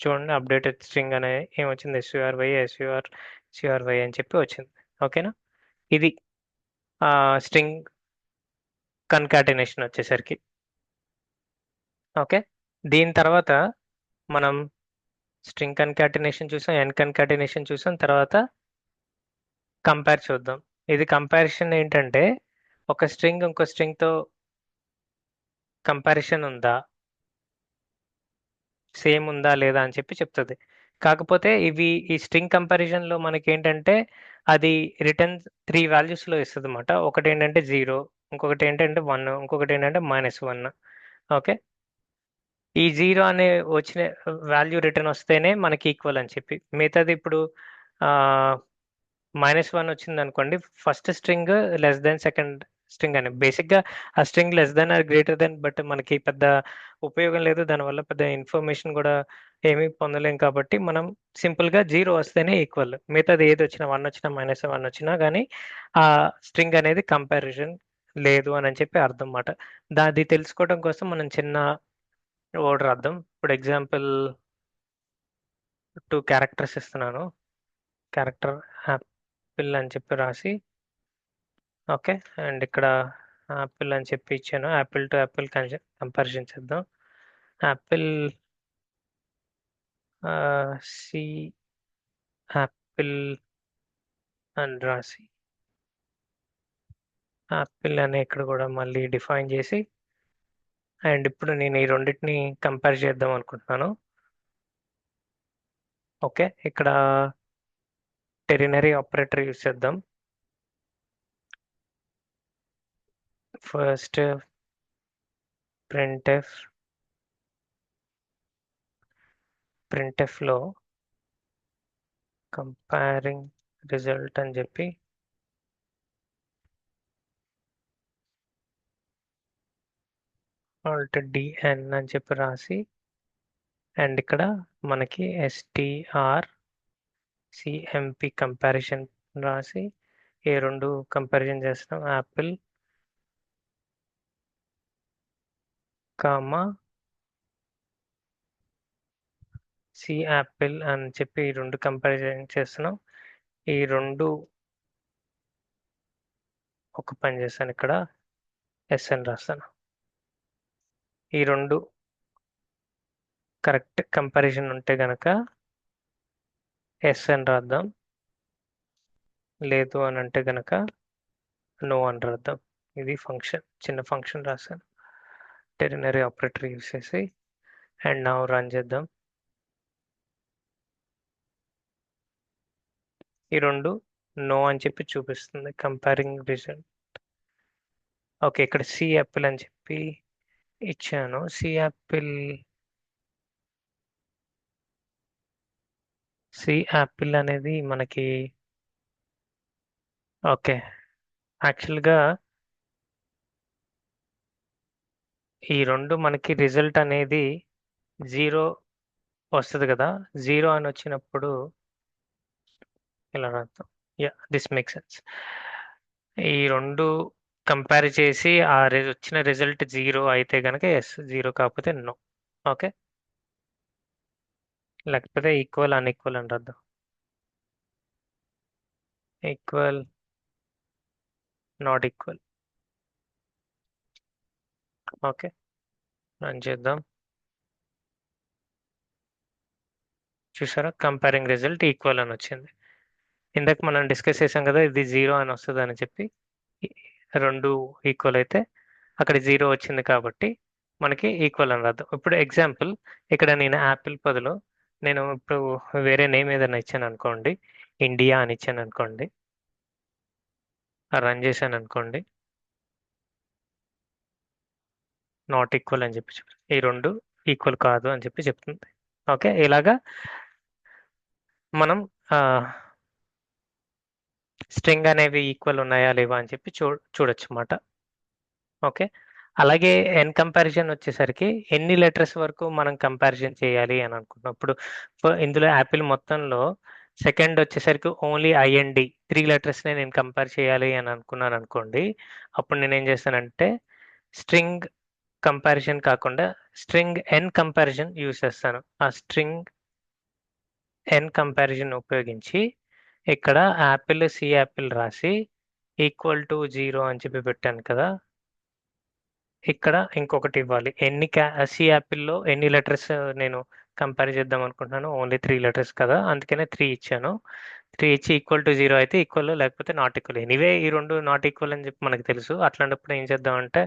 చూడండి, అప్డేటెడ్ స్ట్రింగ్ అనే ఏమొచ్చింది, ఎస్యూఆర్వై అని చెప్పి వచ్చింది. ఓకేనా. ఇది స్ట్రింగ్ కన్కాటినేషన్ వచ్చేసరికి. ఓకే. దీని తర్వాత మనం స్ట్రింగ్ కన్కాటినేషన్ చూసాం, ఎన్ కన్కాటినేషన్ చూసాం, తర్వాత కంపేర్ చూద్దాం. ఇది కంపారిజన్ ఏంటంటే ఒక స్ట్రింగ్ ఇంకో స్ట్రింగ్తో కంపారిజన్ ఉందా, సేమ్ ఉందా లేదా అని చెప్పి చెప్తుంది. కాకపోతే ఈ స్ట్రింగ్ కంపారిజన్లో మనకి ఏంటంటే అది రిటర్న్ 3 వాల్యూస్లో ఇస్తుంది అనమాట. ఒకటి ఏంటంటే 0, ఇంకొకటి ఏంటంటే 1, ఇంకొకటి ఏంటంటే -1. ఓకే. ఈ 0 అనే వచ్చిన వాల్యూ రిటర్న్ వస్తేనే మనకి ఈక్వల్ అని చెప్పి, మిగతాది ఇప్పుడు -1 వచ్చింది అనుకోండి, first string less than second string అని. బేసిక్గా ఆ string less than or greater than, but మనకి పెద్ద ఉపయోగం లేదు, దానివల్ల పెద్ద ఇన్ఫర్మేషన్ కూడా ఏమీ పొందలేం కాబట్టి మనం సింపుల్గా 0 వస్తేనే ఈక్వల్, మిగతాది ఏది వచ్చినా 1 వచ్చినా -1 వచ్చినా కానీ ఆ స్ట్రింగ్ అనేది కంపారిజన్ లేదు అని చెప్పి అర్థం అన్నమాట. అది తెలుసుకోవడం కోసం మనం చిన్న ఓడ్ రాద్దాం. ఇప్పుడు ఎగ్జాంపుల్ 2 క్యారెక్టర్స్ ఇస్తున్నాను. క్యారెక్టర్ యాపిల్ అని చెప్పి రాసి ఓకే. అండ్ ఇక్కడ యాపిల్ అని చెప్పి ఇచ్చాను. యాపిల్ టు యాపిల్ కంపారిజన్ చేద్దాం. యాపిల్ సి యాపిల్ అని రాసి యాపిల్ అని ఇక్కడ కూడా మళ్ళీ డిఫైన్ చేసి అండ్ ఇప్పుడు నేను ఈ రెండింటిని కంపేర్ చేద్దాం అనుకుంటున్నాను. ఓకే. ఇక్కడ టెరినరీ ఆపరేటర్ యూస్ చేద్దాం. ఫస్ట్ ప్రింట్ఎఫ్ లో కంపేరింగ్ రిజల్ట్ అని చెప్పి ఆల్ట్ డిఎన్ అని చెప్పి రాసి అండ్ ఇక్కడ మనకి ఎస్టిఆర్ సిఎంపి కంపారిజన్ రాసి ఏ రెండు కంపారిజన్ చేస్తాం యాపిల్ కామా సి యాపిల్ అని చెప్పి ఈ రెండు కంపారిజన్ చేస్తున్నాం. ఈ రెండు ఒక పని చేస్తాను, ఇక్కడ ఎస్ అని రాస్తాను. ఈ రెండు కరెక్ట్ కంపారిజన్ ఉంటే గనక ఎస్ అని రాద్దాం, లేదు అని అంటే గనక నో అని రాద్దాం. ఇది ఫంక్షన్, చిన్న ఫంక్షన్ రాశాను టెరినరీ ఆపరేటర్ యూస్ చేసి. అండ్ నౌ రన్ చేద్దాం. ఈ రెండు నో అని చెప్పి చూపిస్తుంది కంపేరింగ్ రిజల్ట్. ఓకే, ఇక్కడ సి యాపిల్ అని చెప్పి ఇచ్చాను. సి యాపిల్ అనేది మనకి ఓకే యాక్చువల్గా ఈ రెండు మనకి రిజల్ట్ అనేది 0 వస్తుంది కదా. 0 అని వచ్చినప్పుడు ఇలా రాద్దాం. Yeah, this make sense. ఈ రెండు కంపేర్ చేసి వచ్చిన రిజల్ట్ 0 అయితే కనుక ఎస్, 0 కాకపోతే నో. ఓకే, లేకపోతే ఈక్వల్ అన్ఈక్వల్ అని రాద్దాం. Equal, not equal. Okay, run చేద్దాం. చూసారా, కంపేరింగ్ రిజల్ట్ ఈక్వల్ అని వచ్చింది. ఇందాక మనం డిస్కస్ చేసాం కదా, ఇది 0 అని వస్తుంది అని చెప్పి. రెండు ఈక్వల్ అయితే అక్కడ 0 వచ్చింది కాబట్టి మనకి ఈక్వల్ అని రాద్దాం. ఇప్పుడు ఎగ్జాంపుల్, ఇక్కడ నేను యాపిల్ బదులు నేను ఇప్పుడు వేరే నేమ్ ఏదైనా ఇచ్చాను అనుకోండి, ఇండియా అని ఇచ్చాను అనుకోండి, రన్ చేశాను అనుకోండి, నాట్ ఈక్వల్ అని చెప్పి ఈ రెండు ఈక్వల్ కాదు అని చెప్పి చెప్తుంది. ఓకే, ఇలాగా మనం స్ట్రింగ్ అనేవి ఈక్వల్ ఉన్నాయా లేవా అని చెప్పి చూడొచ్చు అన్నమాట. ఓకే, అలాగే ఎన్ కంపారిజన్ వచ్చేసరికి ఎన్ని లెటర్స్ వరకు మనం కంపారిజన్ చేయాలి అని అనుకుంటున్నాం. ఇప్పుడు ఇందులో యాపిల్ మొత్తంలో సెకండ్ వచ్చేసరికి ఓన్లీ ఐఎన్డి 3 లెటర్స్నే నేను కంపేర్ చేయాలి అని అనుకున్నాను అనుకోండి. అప్పుడు నేను ఏం చేస్తానంటే స్ట్రింగ్ కంపారిజన్ కాకుండా స్ట్రింగ్ ఎన్ కంపారిజన్ యూస్ చేస్తాను. ఆ స్ట్రింగ్ ఎన్ కంపారిజన్ ఉపయోగించి ఇక్కడ యాపిల్ సి యాపిల్ రాసి ఈక్వల్ టు 0 అని చెప్పి పెట్టాను కదా. ఇక్కడ ఇంకొకటి ఇవ్వాలి, సి యాపిల్లో ఎన్ని లెటర్స్ నేను కంపేర్ చేద్దాం అనుకుంటున్నాను, ఓన్లీ 3 లెటర్స్ కదా, అందుకనే 3 ఇచ్చాను. 3 ఇచ్చి ఈక్వల్ టు 0 అయితే ఈక్వల్, లేకపోతే నాట్ ఈక్వల్. ఎనీవే ఈ రెండు నాట్ ఈక్వల్ అని చెప్పి మనకు తెలుసు. అట్లాంటప్పుడు ఏం చేద్దామంటే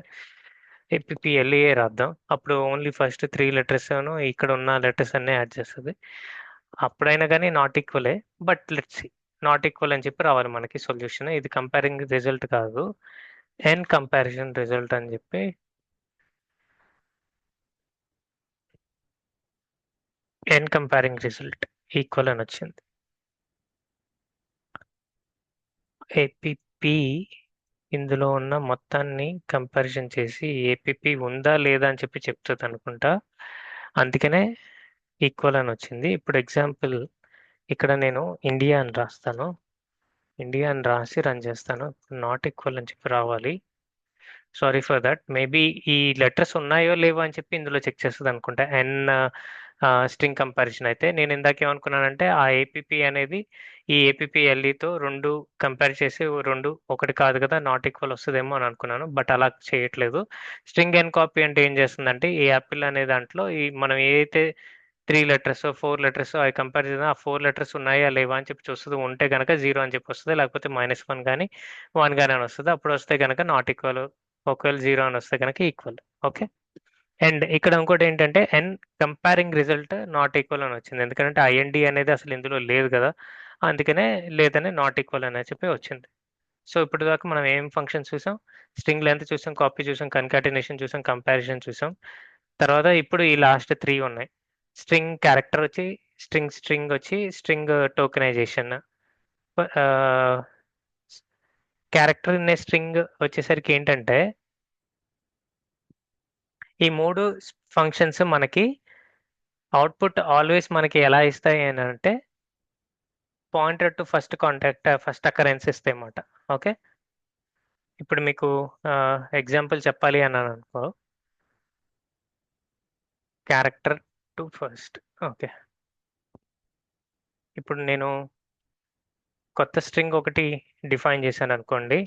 ఏపీఎల్ఏ రాద్దాం. అప్పుడు ఓన్లీ ఫస్ట్ 3 లెటర్స్ ఇక్కడ ఉన్న లెటర్స్ అన్నీ యాడ్ చేస్తుంది. అప్పుడైనా కానీ నాట్ ఈక్వలే, but let's see, not equal అని చెప్పి రావాలి మనకి సొల్యూషన్. ఇది కంపేరింగ్ రిజల్ట్ కాదు, ఎన్ కంపారిజన్ రిజల్ట్ అని చెప్పి ఎన్ కంపేరింగ్ రిజల్ట్ ఈక్వల్ అని వచ్చింది. ఏపీపీ ఇందులో ఉన్న మొత్తాన్ని కంపారిజన్ చేసి ఏపీపీ ఉందా లేదా అని చెప్పి చెప్తుంది అనుకుంటా, అందుకనే ఈక్వల్ అని వచ్చింది. ఇప్పుడు ఎగ్జాంపుల్, ఇక్కడ నేను ఇండియా అని రాస్తాను, ఇండియా అని రాసి రన్ చేస్తాను. నాట్ ఈక్వల్ అని చెప్పి రావాలి. సారీ ఫర్ దట్, మేబీ ఈ లెటర్స్ ఉన్నాయో లేవో అని చెప్పి ఇందులో చెక్ చేస్తుంది అనుకుంటా. ఎన్ స్ట్రింగ్ కంపారిజన్ అయితే నేను ఇందాక ఏమనుకున్నానంటే ఆ ఏపీపీ అనేది ఈ ఏపీపీఎల్ఈతో రెండు కంపేర్ చేసి రెండు ఒకటి కాదు కదా నాట్ ఈక్వల్ వస్తుందేమో అని అనుకున్నాను బట్ అలా చేయట్లేదు స్ట్రింగ్ అండ్ కాపీ అంటే ఏం చేస్తుందంటే ఈ యాపిల్ అనే దాంట్లో ఈ మనం ఏదైతే 3 లెటర్స్ 4 లెటర్స్ అవి కంపేర్ చేసిన ఆ 4 లెటర్స్ ఉన్నాయా లేవా అని చెప్పి చూస్తుంది ఉంటే కనుక 0 అని చెప్పి వస్తుంది లేకపోతే -1 కానీ 1 కానీ అని వస్తుంది అప్పుడు వస్తే కనుక నాట్ ఈక్వల్ ఒకవేళ 0 అని వస్తే కనుక ఈక్వల్ ఓకే అండ్ ఇక్కడ ఇంకోటి ఏంటంటే ఎన్ కంపేరింగ్ రిజల్ట్ నాట్ ఈక్వల్ అని వచ్చింది ఎందుకంటే ఐఎన్డి అనేది అసలు ఇందులో లేదు కదా అందుకనే లేదని నాట్ ఈక్వల్ అని చెప్పి వచ్చింది సో ఇప్పుడు దాకా మనం ఏం ఫంక్షన్స్ చూసాం స్ట్రింగ్ లెంత్ చూసాం కాపీ చూసాం కన్కాటినేషన్ చూసాం కంపారిజన్ చూసాం తర్వాత ఇప్పుడు ఈ లాస్ట్ 3 ఉన్నాయి స్ట్రింగ్ క్యారెక్టర్ వచ్చి స్ట్రింగ్ వచ్చి string tokenization character in string వచ్చేసరికి ఏంటంటే ఈ 3 ఫంక్షన్స్ మనకి అవుట్పుట్ ఆల్వేస్ మనకి ఎలా ఇస్తాయి అని అంటే పాయింటర్ టు ఫస్ట్ అకరెన్స్ ఇస్తాయి అన్నమాట ఓకే ఇప్పుడు మీకు ఎగ్జాంపుల్ చెప్పాలి అన్నాను అనుకో క్యారెక్టర్ టు ఫస్ట్ ఓకే ఇప్పుడు నేను కొత్త స్ట్రింగ్ ఒకటి డిఫైన్ చేశాను అనుకోండి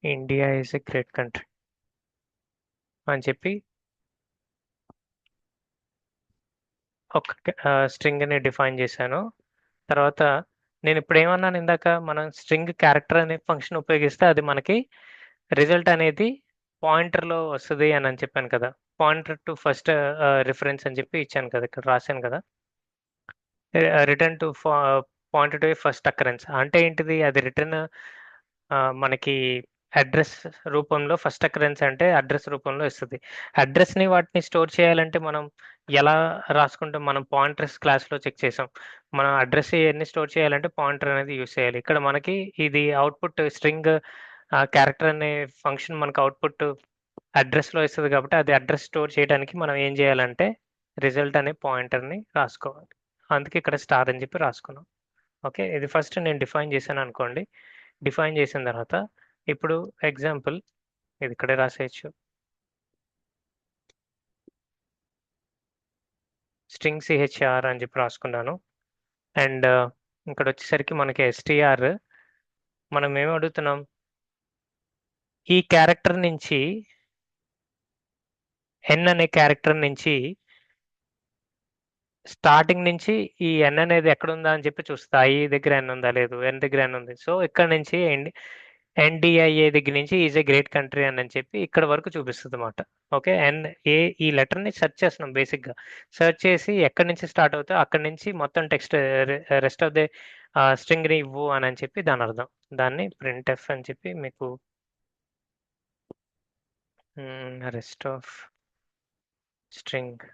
India is a great country అని చెప్పి ఒక స్ట్రింగ్ని డిఫైన్ చేశాను తర్వాత నేను ఇప్పుడు ఏమన్నాను ఇందాక మనం స్ట్రింగ్ క్యారెక్టర్ అనే ఫంక్షన్ ఉపయోగిస్తే అది మనకి రిజల్ట్ అనేది పాయింటర్లో వస్తుంది అని చెప్పాను కదా పాయింటర్ టు ఫస్ట్ రిఫరెన్స్ అని చెప్పి ఇచ్చాను కదా ఇక్కడ రాశాను కదా return to pointer to first occurrence అంటే ఏంటిది అది రిటర్న్ మనకి అడ్రస్ రూపంలో ఫస్ట్ అకరెన్స్ అంటే అడ్రస్ రూపంలో ఇస్తుంది అడ్రస్ని వాటిని స్టోర్ చేయాలంటే మనం ఎలా రాసుకుంటాం మనం పాయింటర్స్ క్లాస్లో చెక్ చేసాం మనం అడ్రస్ ఎన్ని స్టోర్ చేయాలంటే పాయింటర్ అనేది యూస్ చేయాలి ఇక్కడ మనకి ఇది అవుట్పుట్ స్ట్రింగ్ క్యారెక్టర్ అనే ఫంక్షన్ మనకు అవుట్పుట్ అడ్రస్లో ఇస్తుంది కాబట్టి అది అడ్రస్ స్టోర్ చేయడానికి మనం ఏం చేయాలంటే రిజల్ట్ అనే పాయింటర్ని రాసుకోవాలి అందుకే ఇక్కడ స్టార్ అని చెప్పి రాసుకున్నాం ఓకే ఇది ఫస్ట్ నేను డిఫైన్ చేశాను అనుకోండి డిఫైన్ చేసిన తర్వాత ఇప్పుడు ఎగ్జాంపుల్ ఇది ఇక్కడే రాసేయచ్చు స్ట్రింగ్ సిహెచ్ఆర్ అని చెప్పి రాసుకున్నాను అండ్ ఇక్కడ వచ్చేసరికి మనకి ఎస్టిఆర్ మనం ఏమి అడుగుతున్నాం ఈ క్యారెక్టర్ నుంచి ఎన్ అనే క్యారెక్టర్ నుంచి స్టార్టింగ్ నుంచి ఈ ఎన్ అనేది ఎక్కడ ఉందా అని చెప్పి చూస్తా ఐ దగ్గర ఎన్ ఉందా లేదు ఎన్ దగ్గర ఎన్ ఉంది సో ఇక్కడ నుంచి ఎన్డిఐఏ దగ్గర నుంచి ఈజ్ ఏ గ్రేట్ కంట్రీ అని చెప్పి ఇక్కడ వరకు చూపిస్తుంది అనమాట ఓకే అండ్ ఈ లెటర్ని సెర్చ్ చేస్తున్నాం బేసిక్గా సెర్చ్ చేసి ఎక్కడి నుంచి స్టార్ట్ అవుతే అక్కడి నుంచి మొత్తం టెక్స్ట్ రెస్ట్ ఆఫ్ ది స్ట్రింగ్ని ఇవ్వు అని చెప్పి దాని అర్థం దాన్ని ప్రింట్ ఎఫ్ అని చెప్పి మీకు రెస్ట్ ఆఫ్ స్ట్రింగ్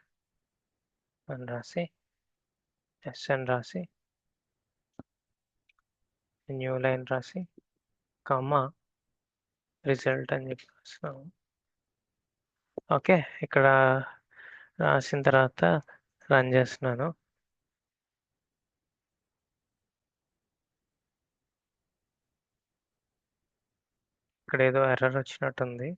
అని రాసి ఎస్ అని రాసి న్యూ లైన్ రాసి కామా రిజల్ట్ అని చెప్పి రాస్తున్నాం ఓకే ఇక్కడ రాసిన తర్వాత రన్ చేస్తున్నాను ఇక్కడ ఏదో ఎర్రర్ వచ్చినట్టుంది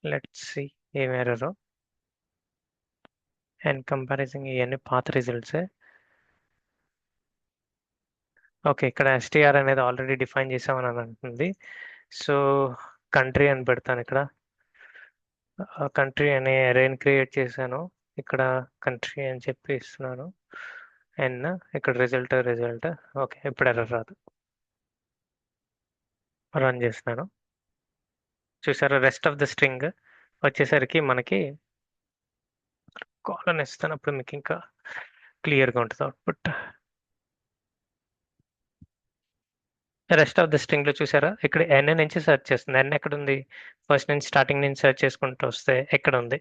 లెట్స్ సి ఏం ఎర్రర్ అండ్ కంపారిజన్ ఇవన్నీ పాత రిజల్ట్స్ ఓకే ఇక్కడ ఎస్టీఆర్ అనేది ఆల్రెడీ డిఫైన్ చేసామని అంటుంది సో కంట్రీ అని పెడతాను ఇక్కడ కంట్రీ అనే అరేని క్రియేట్ చేశాను ఇక్కడ కంట్రీ అని చెప్పి ఇస్తున్నాను ఎన్ ఇక్కడ రిజల్ట్ ఓకే ఇప్పుడు ఎర్రర్ రాదు రన్ చేస్తున్నాను చూసారా రెస్ట్ ఆఫ్ ద స్ట్రింగ్ వచ్చేసరికి మనకి కాలన్ ఇస్తున్నప్పుడు మీకు ఇంకా క్లియర్గా ఉంటుంది అవుట్పుట్ రెస్ట్ ఆఫ్ ద స్ట్రింగ్లో చూసారా ఇక్కడ ఎన్ నుంచి సెర్చ్ చేస్తుంది ఎన్ ఎక్కడ ఉంది ఫస్ట్ నుంచి స్టార్టింగ్ నుంచి సెర్చ్ చేసుకుంటూ వస్తే ఎక్కడ ఉంది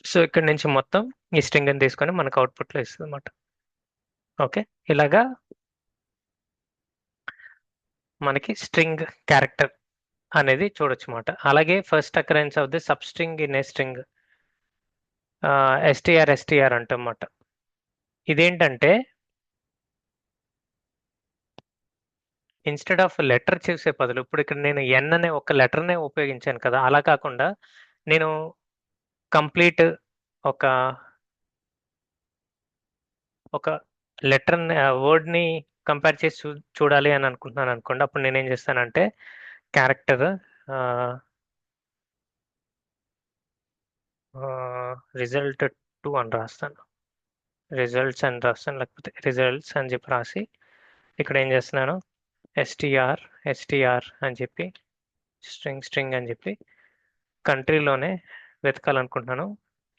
సో ఇక్కడ నుంచి మొత్తం ఈ స్ట్రింగ్ అని తీసుకొని మనకు అవుట్పుట్లో ఇస్తుంది అనమాట ఓకే ఇలాగా మనకి స్ట్రింగ్ క్యారెక్టర్ అనేది చూడొచ్చు అనమాట అలాగే first occurrence of the substring in a string STR అంటమాట ఇదేంటంటే ఇన్స్టెడ్ ఆఫ్ లెటర్ చేసే బదులు ఇప్పుడు ఇక్కడ నేను ఎన్ అనే ఒక లెటర్నే ఉపయోగించాను కదా, అలా కాకుండా నేను కంప్లీట్ ఒక ఒక లెటర్ని వర్డ్ని కంపేర్ చేసి చూడాలి అని అనుకుంటున్నాను అనుకోండి. అప్పుడు నేనేం చేస్తానంటే క్యారెక్టర్ రిజల్ట్ టూ అని రాస్తాను. రిజల్ట్స్ అని రాస్తాను, లేకపోతే రిజల్ట్స్ అని చెప్పి రాసి ఇక్కడ ఏం చేస్తున్నాను, ఎస్టీఆర్ ఎస్టీఆర్ అని చెప్పి స్ట్రింగ్ స్ట్రింగ్ అని చెప్పి కంట్రీలోనే వెతకాలనుకుంటున్నాను.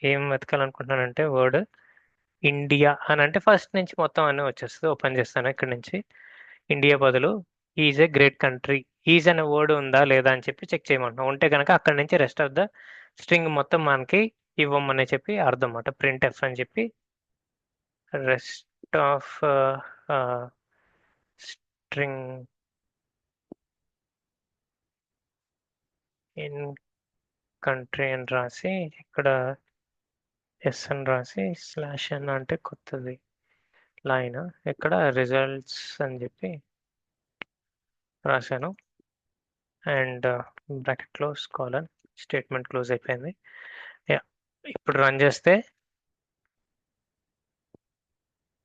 ఏం వెతకాలనుకుంటున్నానంటే వర్డ్ ఇండియా అని అంటే ఫస్ట్ నుంచి మొత్తం అన్నీ వచ్చేస్తుంది. ఓపెన్ చేస్తాను ఇక్కడ నుంచి. ఇండియా బదులు is a great country, is అనే వర్డ్ ఉందా లేదా అని చెప్పి చెక్ చేయమంటున్నాం. ఉంటే కనుక అక్కడ నుంచి రెస్ట్ ఆఫ్ ద స్ట్రింగ్ మొత్తం మనకి ఇవ్వమని చెప్పి అర్థం అన్నమాట. ప్రింట్ ఎఫ్ అని చెప్పి rest of string in country అని రాసి ఇక్కడ ఎస్ అని రాసి స్లాష్ ఎన్ అంటే కొత్తది లైన్, ఇక్కడ రిజల్ట్స్ అని చెప్పి రాశాను. And bracket close colon, statement close అయిపోయింది. యా, ఇప్పుడు రన్ చేస్తే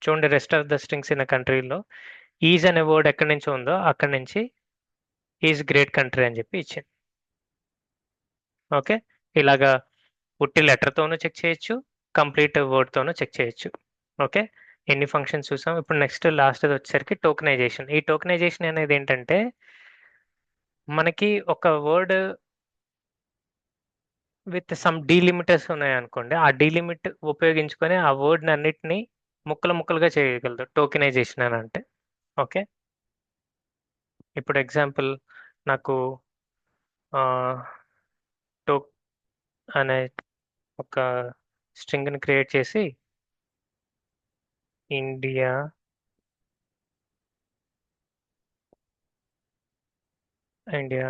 చూడండి, rest of the strings in కంట్రీలో ఈజ్ అనే వర్డ్ ఎక్కడి నుంచి ఉందో అక్కడి నుంచి ఈజ్ గ్రేట్ కంట్రీ అని చెప్పి ఇచ్చింది. ఓకే, ఇలాగా ఉట్టి లెటర్తోనూ చెక్ చేయొచ్చు, కంప్లీట్ వర్డ్తోనూ చెక్ చేయొచ్చు. ఓకే, ఎన్ని ఫంక్షన్స్ చూసాం. ఇప్పుడు నెక్స్ట్ లాస్ట్ వచ్చేసరికి టోకెనైజేషన్. ఈ టోకెనైజేషన్ అనేది ఏంటంటే మనకి ఒక వర్డ్ విత్ సమ్ డీలిమిటర్స్ ఉన్నాయనుకోండి, ఆ డీలిమిట్ ఉపయోగించుకొని ఆ వర్డ్ని అన్నిటిని ముక్కలు ముక్కలుగా చేయగలదు టోకెనైజేషన్ అని అంటే. ఓకే, ఇప్పుడు ఎగ్జాంపుల్ నాకు టోక్ అనే ఒక స్ట్రింగ్ని క్రియేట్ చేసి India India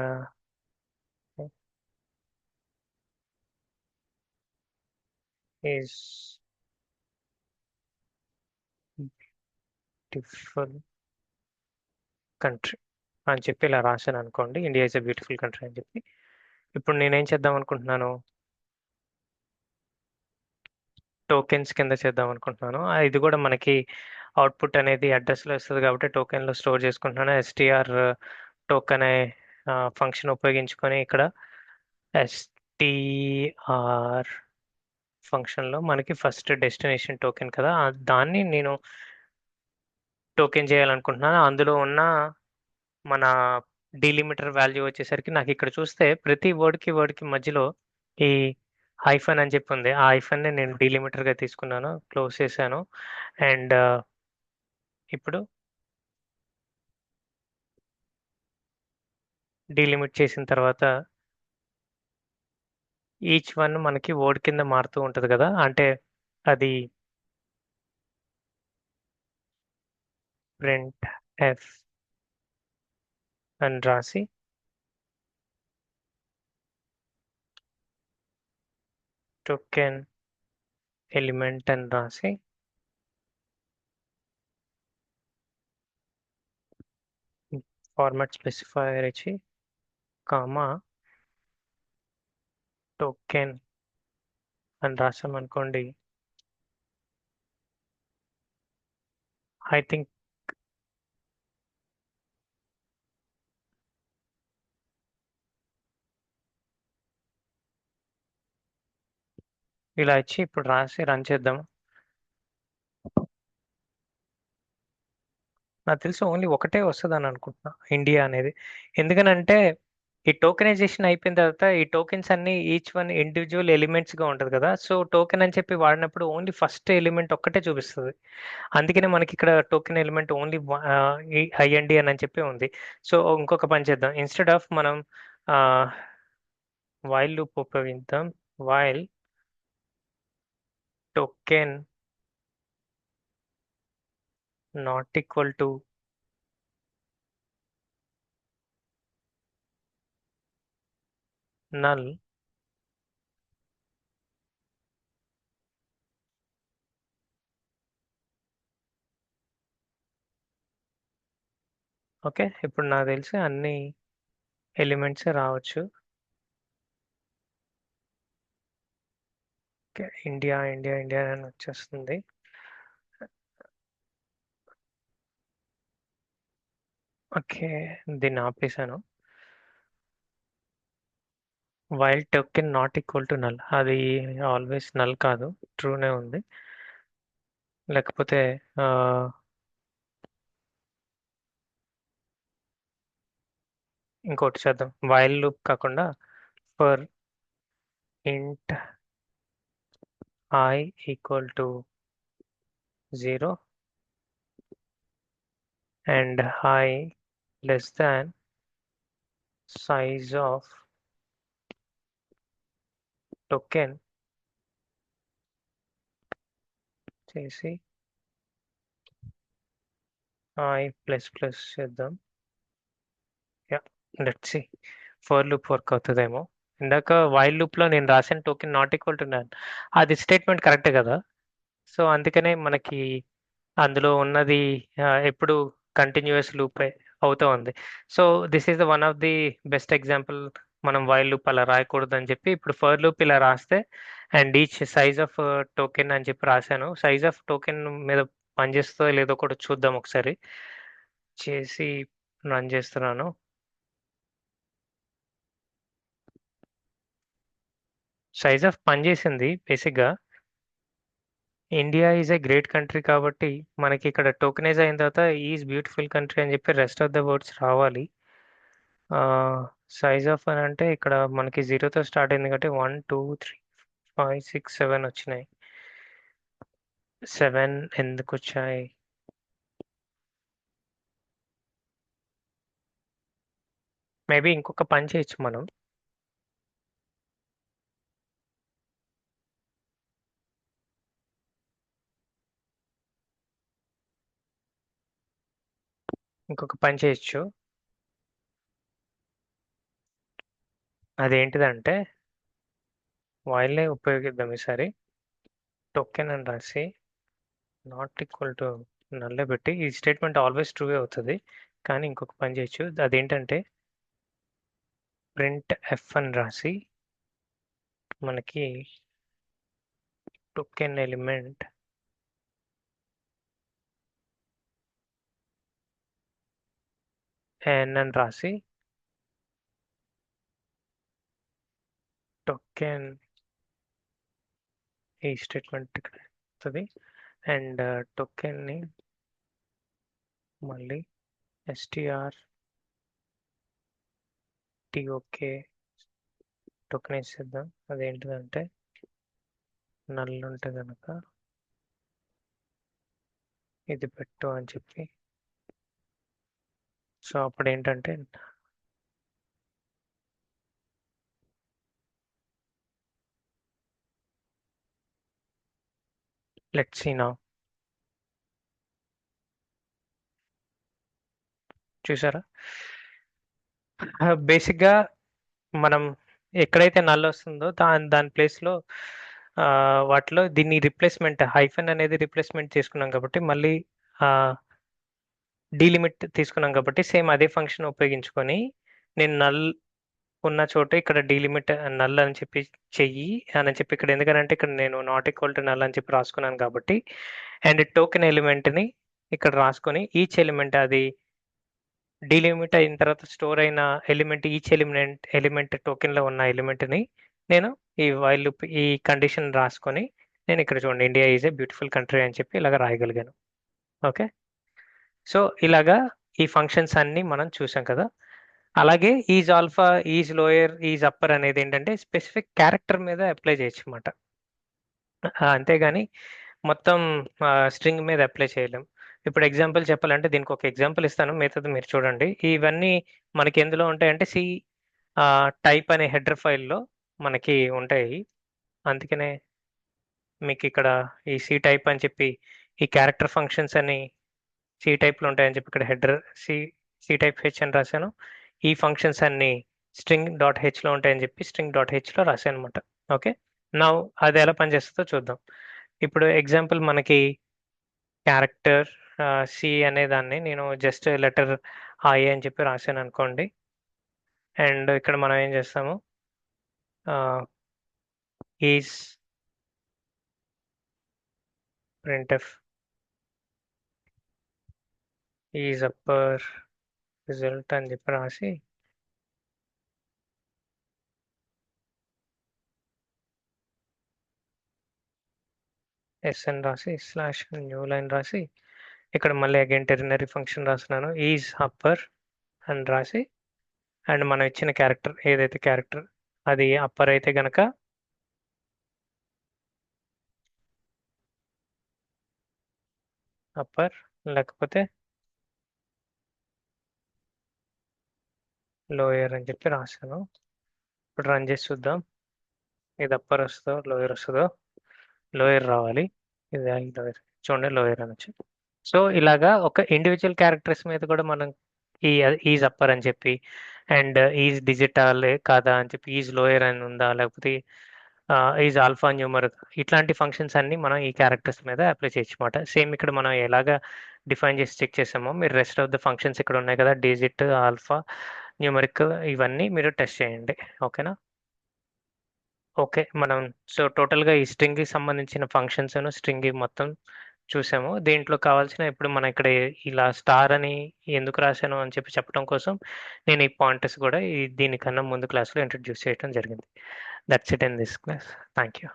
is beautiful country అని చెప్పి ఇలా రాశాను అనుకోండి, India is a beautiful country అని చెప్పి. ఇప్పుడు నేనేం చేద్దాం అనుకుంటున్నాను, టోకెన్స్ కింద చేద్దాం అనుకుంటున్నాను. ఇది కూడా మనకి అవుట్పుట్ అనేది అడ్రస్లో వస్తుంది కాబట్టి టోకెన్లో స్టోర్ చేసుకుంటున్నాను. ఎస్టీఆర్ టోకెన్ అనే ఫంక్షన్ ఉపయోగించుకొని ఇక్కడ ఎస్టీఆర్ ఫంక్షన్లో మనకి ఫస్ట్ డెస్టినేషన్ టోకెన్ కదా, దాన్ని నేను టోకెన్ చేయాలనుకుంటున్నాను. అందులో ఉన్న మన డీలిమిటర్ వాల్యూ వచ్చేసరికి నాకు ఇక్కడ చూస్తే ప్రతి వర్డ్కి మధ్యలో ఈ హైఫన్ అని చెప్పి ఉంది. ఆ హైఫన్ని నేను డీలిమిటర్గా తీసుకున్నాను, క్లోజ్ చేశాను. అండ్ ఇప్పుడు డీలిమిట్ చేసిన తర్వాత ఈచ్ వన్ మనకి వర్డ్ కింద మారుతూ ఉంటుంది కదా, అంటే అది ప్రింట్ ఎఫ్ అని రాసి టోకెన్ ఎలిమెంట్ అని రాసి ఫార్మాట్ స్పెసిఫైయర్ ఇచ్చి కామా టోకెన్ అని రాసాం అనుకోండి, ఐ థింక్ ఇలా ఇచ్చి ఇప్పుడు రాసి రన్ చేద్దాం. నాకు తెలిసి ఓన్లీ ఒకటే వస్తుంది అని అనుకుంటున్నా, ఇండియా అనేది. ఎందుకనంటే ఈ టోకెనైజేషన్ అయిపోయిన తర్వాత ఈ టోకెన్స్ అన్ని ఈచ్ వన్ ఇండివిజువల్ ఎలిమెంట్స్గా ఉంటుంది కదా, సో టోకెన్ అని చెప్పి వాడినప్పుడు ఓన్లీ ఫస్ట్ ఎలిమెంట్ ఒక్కటే చూపిస్తుంది. అందుకనే మనకి ఇక్కడ టోకెన్ ఎలిమెంట్ ఓన్లీ ఐఎన్డి అని చెప్పి ఉంది. సో ఇంకొక పని చేద్దాం, ఇన్స్టెడ్ ఆఫ్ మనం వైల్ లూప్ ఉపయోగిద్దాం. While token not equal to null, okay, ఇప్పుడు నాకు తెలిసి అన్ని ఎలిమెంట్స్ రావచ్చు. ఓకే, ఇండియా ఇండియా ఇండియా అని వచ్చేస్తుంది. ఓకే, దీన్ని ఆపేసాను. While token not equal to null, అది ఆల్వేస్ నల్ కాదు, ట్రూనే ఉంది. లేకపోతే ఆ, ఇంకోటి చేద్దాం, వైల్ లూప్ కాకుండా for int I equal to 0 and I less than size of token చేసి I ప్లస్ ప్లస్ చేద్దాం. Yeah, let's see for loop work అవుతుందేమో. ఇందాక వైల్ లూప్లో నేను రాసిన token not equal to none, అది స్టేట్మెంట్ కరెక్టే కదా. సో అందుకనే మనకి అందులో ఉన్నది ఎప్పుడు కంటిన్యూస్ లూప్ అవుతూ ఉంది. So this is the one of the best example. మనం వైల్ లూప్ అలా రాయకూడదు అని చెప్పి ఇప్పుడు ఫర్ లూప్ ఇలా రాస్తే, and each size of token అని చెప్పి రాశాను. సైజ్ ఆఫ్ టోకెన్ మీద పనిచేస్తుందో లేదో కూడా చూద్దాం ఒకసారి. చేసి రన్ చేస్తున్నాను. సైజ్ ఆఫ్ పనిచేసింది బేసిక్గా. India is a great country కాబట్టి మనకి ఇక్కడ టోకెనైజ్ అయిన తర్వాత ఈజ్ బ్యూటిఫుల్ కంట్రీ అని చెప్పి రెస్ట్ ఆఫ్ ద వర్డ్స్ రావాలి. సైజ్ ఆఫ్ అని అంటే ఇక్కడ మనకి జీరోతో స్టార్ట్ అయింది కాబట్టి 1 2 3 5 6 7 వచ్చినాయి. 7 ఎందుకు వచ్చాయి? మేబీ ఇంకొక పని చేయొచ్చు మనం. ఇంకొక పని చేయొచ్చు. అదేంటిదంటే వైల్నే ఉపయోగిద్దాం ఈసారి. టోకెన్ అని రాసి నాట్ ఈక్వల్ టు నల్లే పెట్టి, ఈ స్టేట్మెంట్ ఆల్వేస్ ట్రూ అవుతుంది. కానీ ఇంకొక పని చేయొచ్చు, అదేంటంటే ప్రింట్ ఎఫ్ అని రాసి మనకి టోకెన్ ఎలిమెంట్ ఎన్ అని రాసి టోకెన్, ఈ స్టేట్మెంట్ ఇక్కడ వస్తుంది. అండ్ టోకెన్ని మళ్ళీ ఎస్టిఆర్ టీఓకే టోకెనైజ్ చేద్దాం. అదేంటిదంటే నల్ ఉంటే కనుక ఇది పెట్టు అని చెప్పి. సో అప్పుడు ఏంటంటే లెట్స్ సీ నౌ. చూసారా? బేసిక్గా మనం ఎక్కడైతే నల్ వస్తుందో దాని ప్లేస్లో వాటిలో దీన్ని రిప్లేస్మెంట్ హైఫన్ అనేది రిప్లేస్మెంట్ చేసుకున్నాం కాబట్టి మళ్ళీ డీలిమిట్ తీసుకున్నాం కాబట్టి సేమ్ అదే ఫంక్షన్ ఉపయోగించుకొని నేను నల్ ఉన్న చోట ఇక్కడ డీలిమిట్ నల్ అని చెప్పి చెయ్యి అని చెప్పి ఇక్కడ, ఎందుకంటే ఇక్కడ నేను నాట్ ఈక్వల్ టు నల్ అని చెప్పి రాసుకున్నాను కాబట్టి, అండ్ టోకెన్ ఎలిమెంట్ని ఇక్కడ రాసుకొని ఈచ్ ఎలిమెంట్ అది డీలిమిట్ అయిన తర్వాత స్టోర్ అయిన ఎలిమెంట్, ఈచ్ ఎలిమెంట్ టోకెన్లో ఉన్న ఎలిమెంట్ని నేను ఈ వైల్ లూప్ ఈ కండిషన్ రాసుకొని నేను ఇక్కడ చూడండి India is a beautiful country అని చెప్పి ఇలాగ రాయగలిగాను. ఓకే, సో ఇలాగా ఈ ఫంక్షన్స్ అన్ని మనం చూసాం కదా. అలాగే is alpha, is lower, is upper అనేది ఏంటంటే స్పెసిఫిక్ క్యారెక్టర్ మీద అప్లై చేయొచ్చు అనమాట. అంతేగాని మొత్తం స్ట్రింగ్ మీద అప్లై చేయలేం. ఇప్పుడు ఎగ్జాంపుల్ చెప్పాలంటే దీనికి ఒక ఎగ్జాంపుల్ ఇస్తాను, మిగతాది మీరు చూడండి. ఇవన్నీ మనకి ఎందులో ఉంటాయంటే సి టైప్ అనే హెడర్ ఫైల్లో మనకి ఉంటాయి. అందుకనే మీకు ఇక్కడ ఈ సి టైప్ అని చెప్పి ఈ క్యారెక్టర్ ఫంక్షన్స్ అని సి టైప్లో ఉంటాయని చెప్పి ఇక్కడ header C C type H అని రాశాను. ఈ ఫంక్షన్స్ అన్ని స్ట్రింగ్ డాట్ హెచ్లో ఉంటాయని చెప్పి స్ట్రింగ్ డాట్ హెచ్లో రాశాను అనమాట. ఓకే, నా అది ఎలా పనిచేస్తుందో చూద్దాం. ఇప్పుడు ఎగ్జాంపుల్ మనకి క్యారెక్టర్ సి అనే దాన్ని నేను జస్ట్ లెటర్ ఐ అని చెప్పి రాశాను అనుకోండి. అండ్ ఇక్కడ మనం ఏం చేస్తాము, is printf is upper result అని చెప్పి రాసి ఎస్ అని రాసి స్లాష్ న్యూ లైన్ రాసి ఇక్కడ మళ్ళీ అగైన్ టెర్నరీ ఫంక్షన్ రాస్తున్నాను, ఈజ్ అప్పర్ అని రాసి అండ్ మనం ఇచ్చిన క్యారెక్టర్ ఏదైతే క్యారెక్టర్ అది అప్పర్ అయితే గనక అప్పర్, లేకపోతే లోయర్ అని చెప్పి రాశాను. ఇప్పుడు రన్ చేసి చూద్దాం, ఇది అప్పర్ వస్తుందో లోయర్ వస్తుందో. లోయర్ రావాలి, ఇది లోయర్, చూడండి లోయర్ అనొచ్చు. సో ఇలాగా ఒక ఇండివిజువల్ క్యారెక్టర్స్ మీద కూడా మనం ఈ ఈజ్ అప్పర్ అని చెప్పి అండ్ ఈజ్ డిజిటల్ కాదా అని చెప్పి, ఈజ్ లోయర్ అని ఉందా లేకపోతే ఈజ్ ఆల్ఫా న్యూమర్, ఇట్లాంటి ఫంక్షన్స్ అన్ని మనం ఈ క్యారెక్టర్స్ మీద అప్లై చేయొచ్చు అనమాట. సేమ్ ఇక్కడ మనం ఎలాగా డిఫైన్ చేసి చెక్ చేసామో మీరు రెస్ట్ ఆఫ్ ద ఫంక్షన్స్ ఇక్కడ ఉన్నాయి కదా, డిజిట్, ఆల్ఫా, న్యూమరిక్, ఇవన్నీ మీరు టెస్ట్ చేయండి. ఓకేనా? ఓకే, మనం సో టోటల్గా ఈ స్ట్రింగ్కి సంబంధించిన ఫంక్షన్స్ స్ట్రింగ్ మొత్తం చూసాము. దీంట్లో కావాల్సిన ఇప్పుడు మనం ఇక్కడ ఇలా స్టార్ అని ఎందుకు రాశాను అని చెప్పి చెప్పడం కోసం నేను ఈ పాయింటర్స్ కూడా దీనికన్నా ముందు క్లాస్లో ఇంట్రడ్యూస్ చేయడం జరిగింది. That's it in this class. Thank you.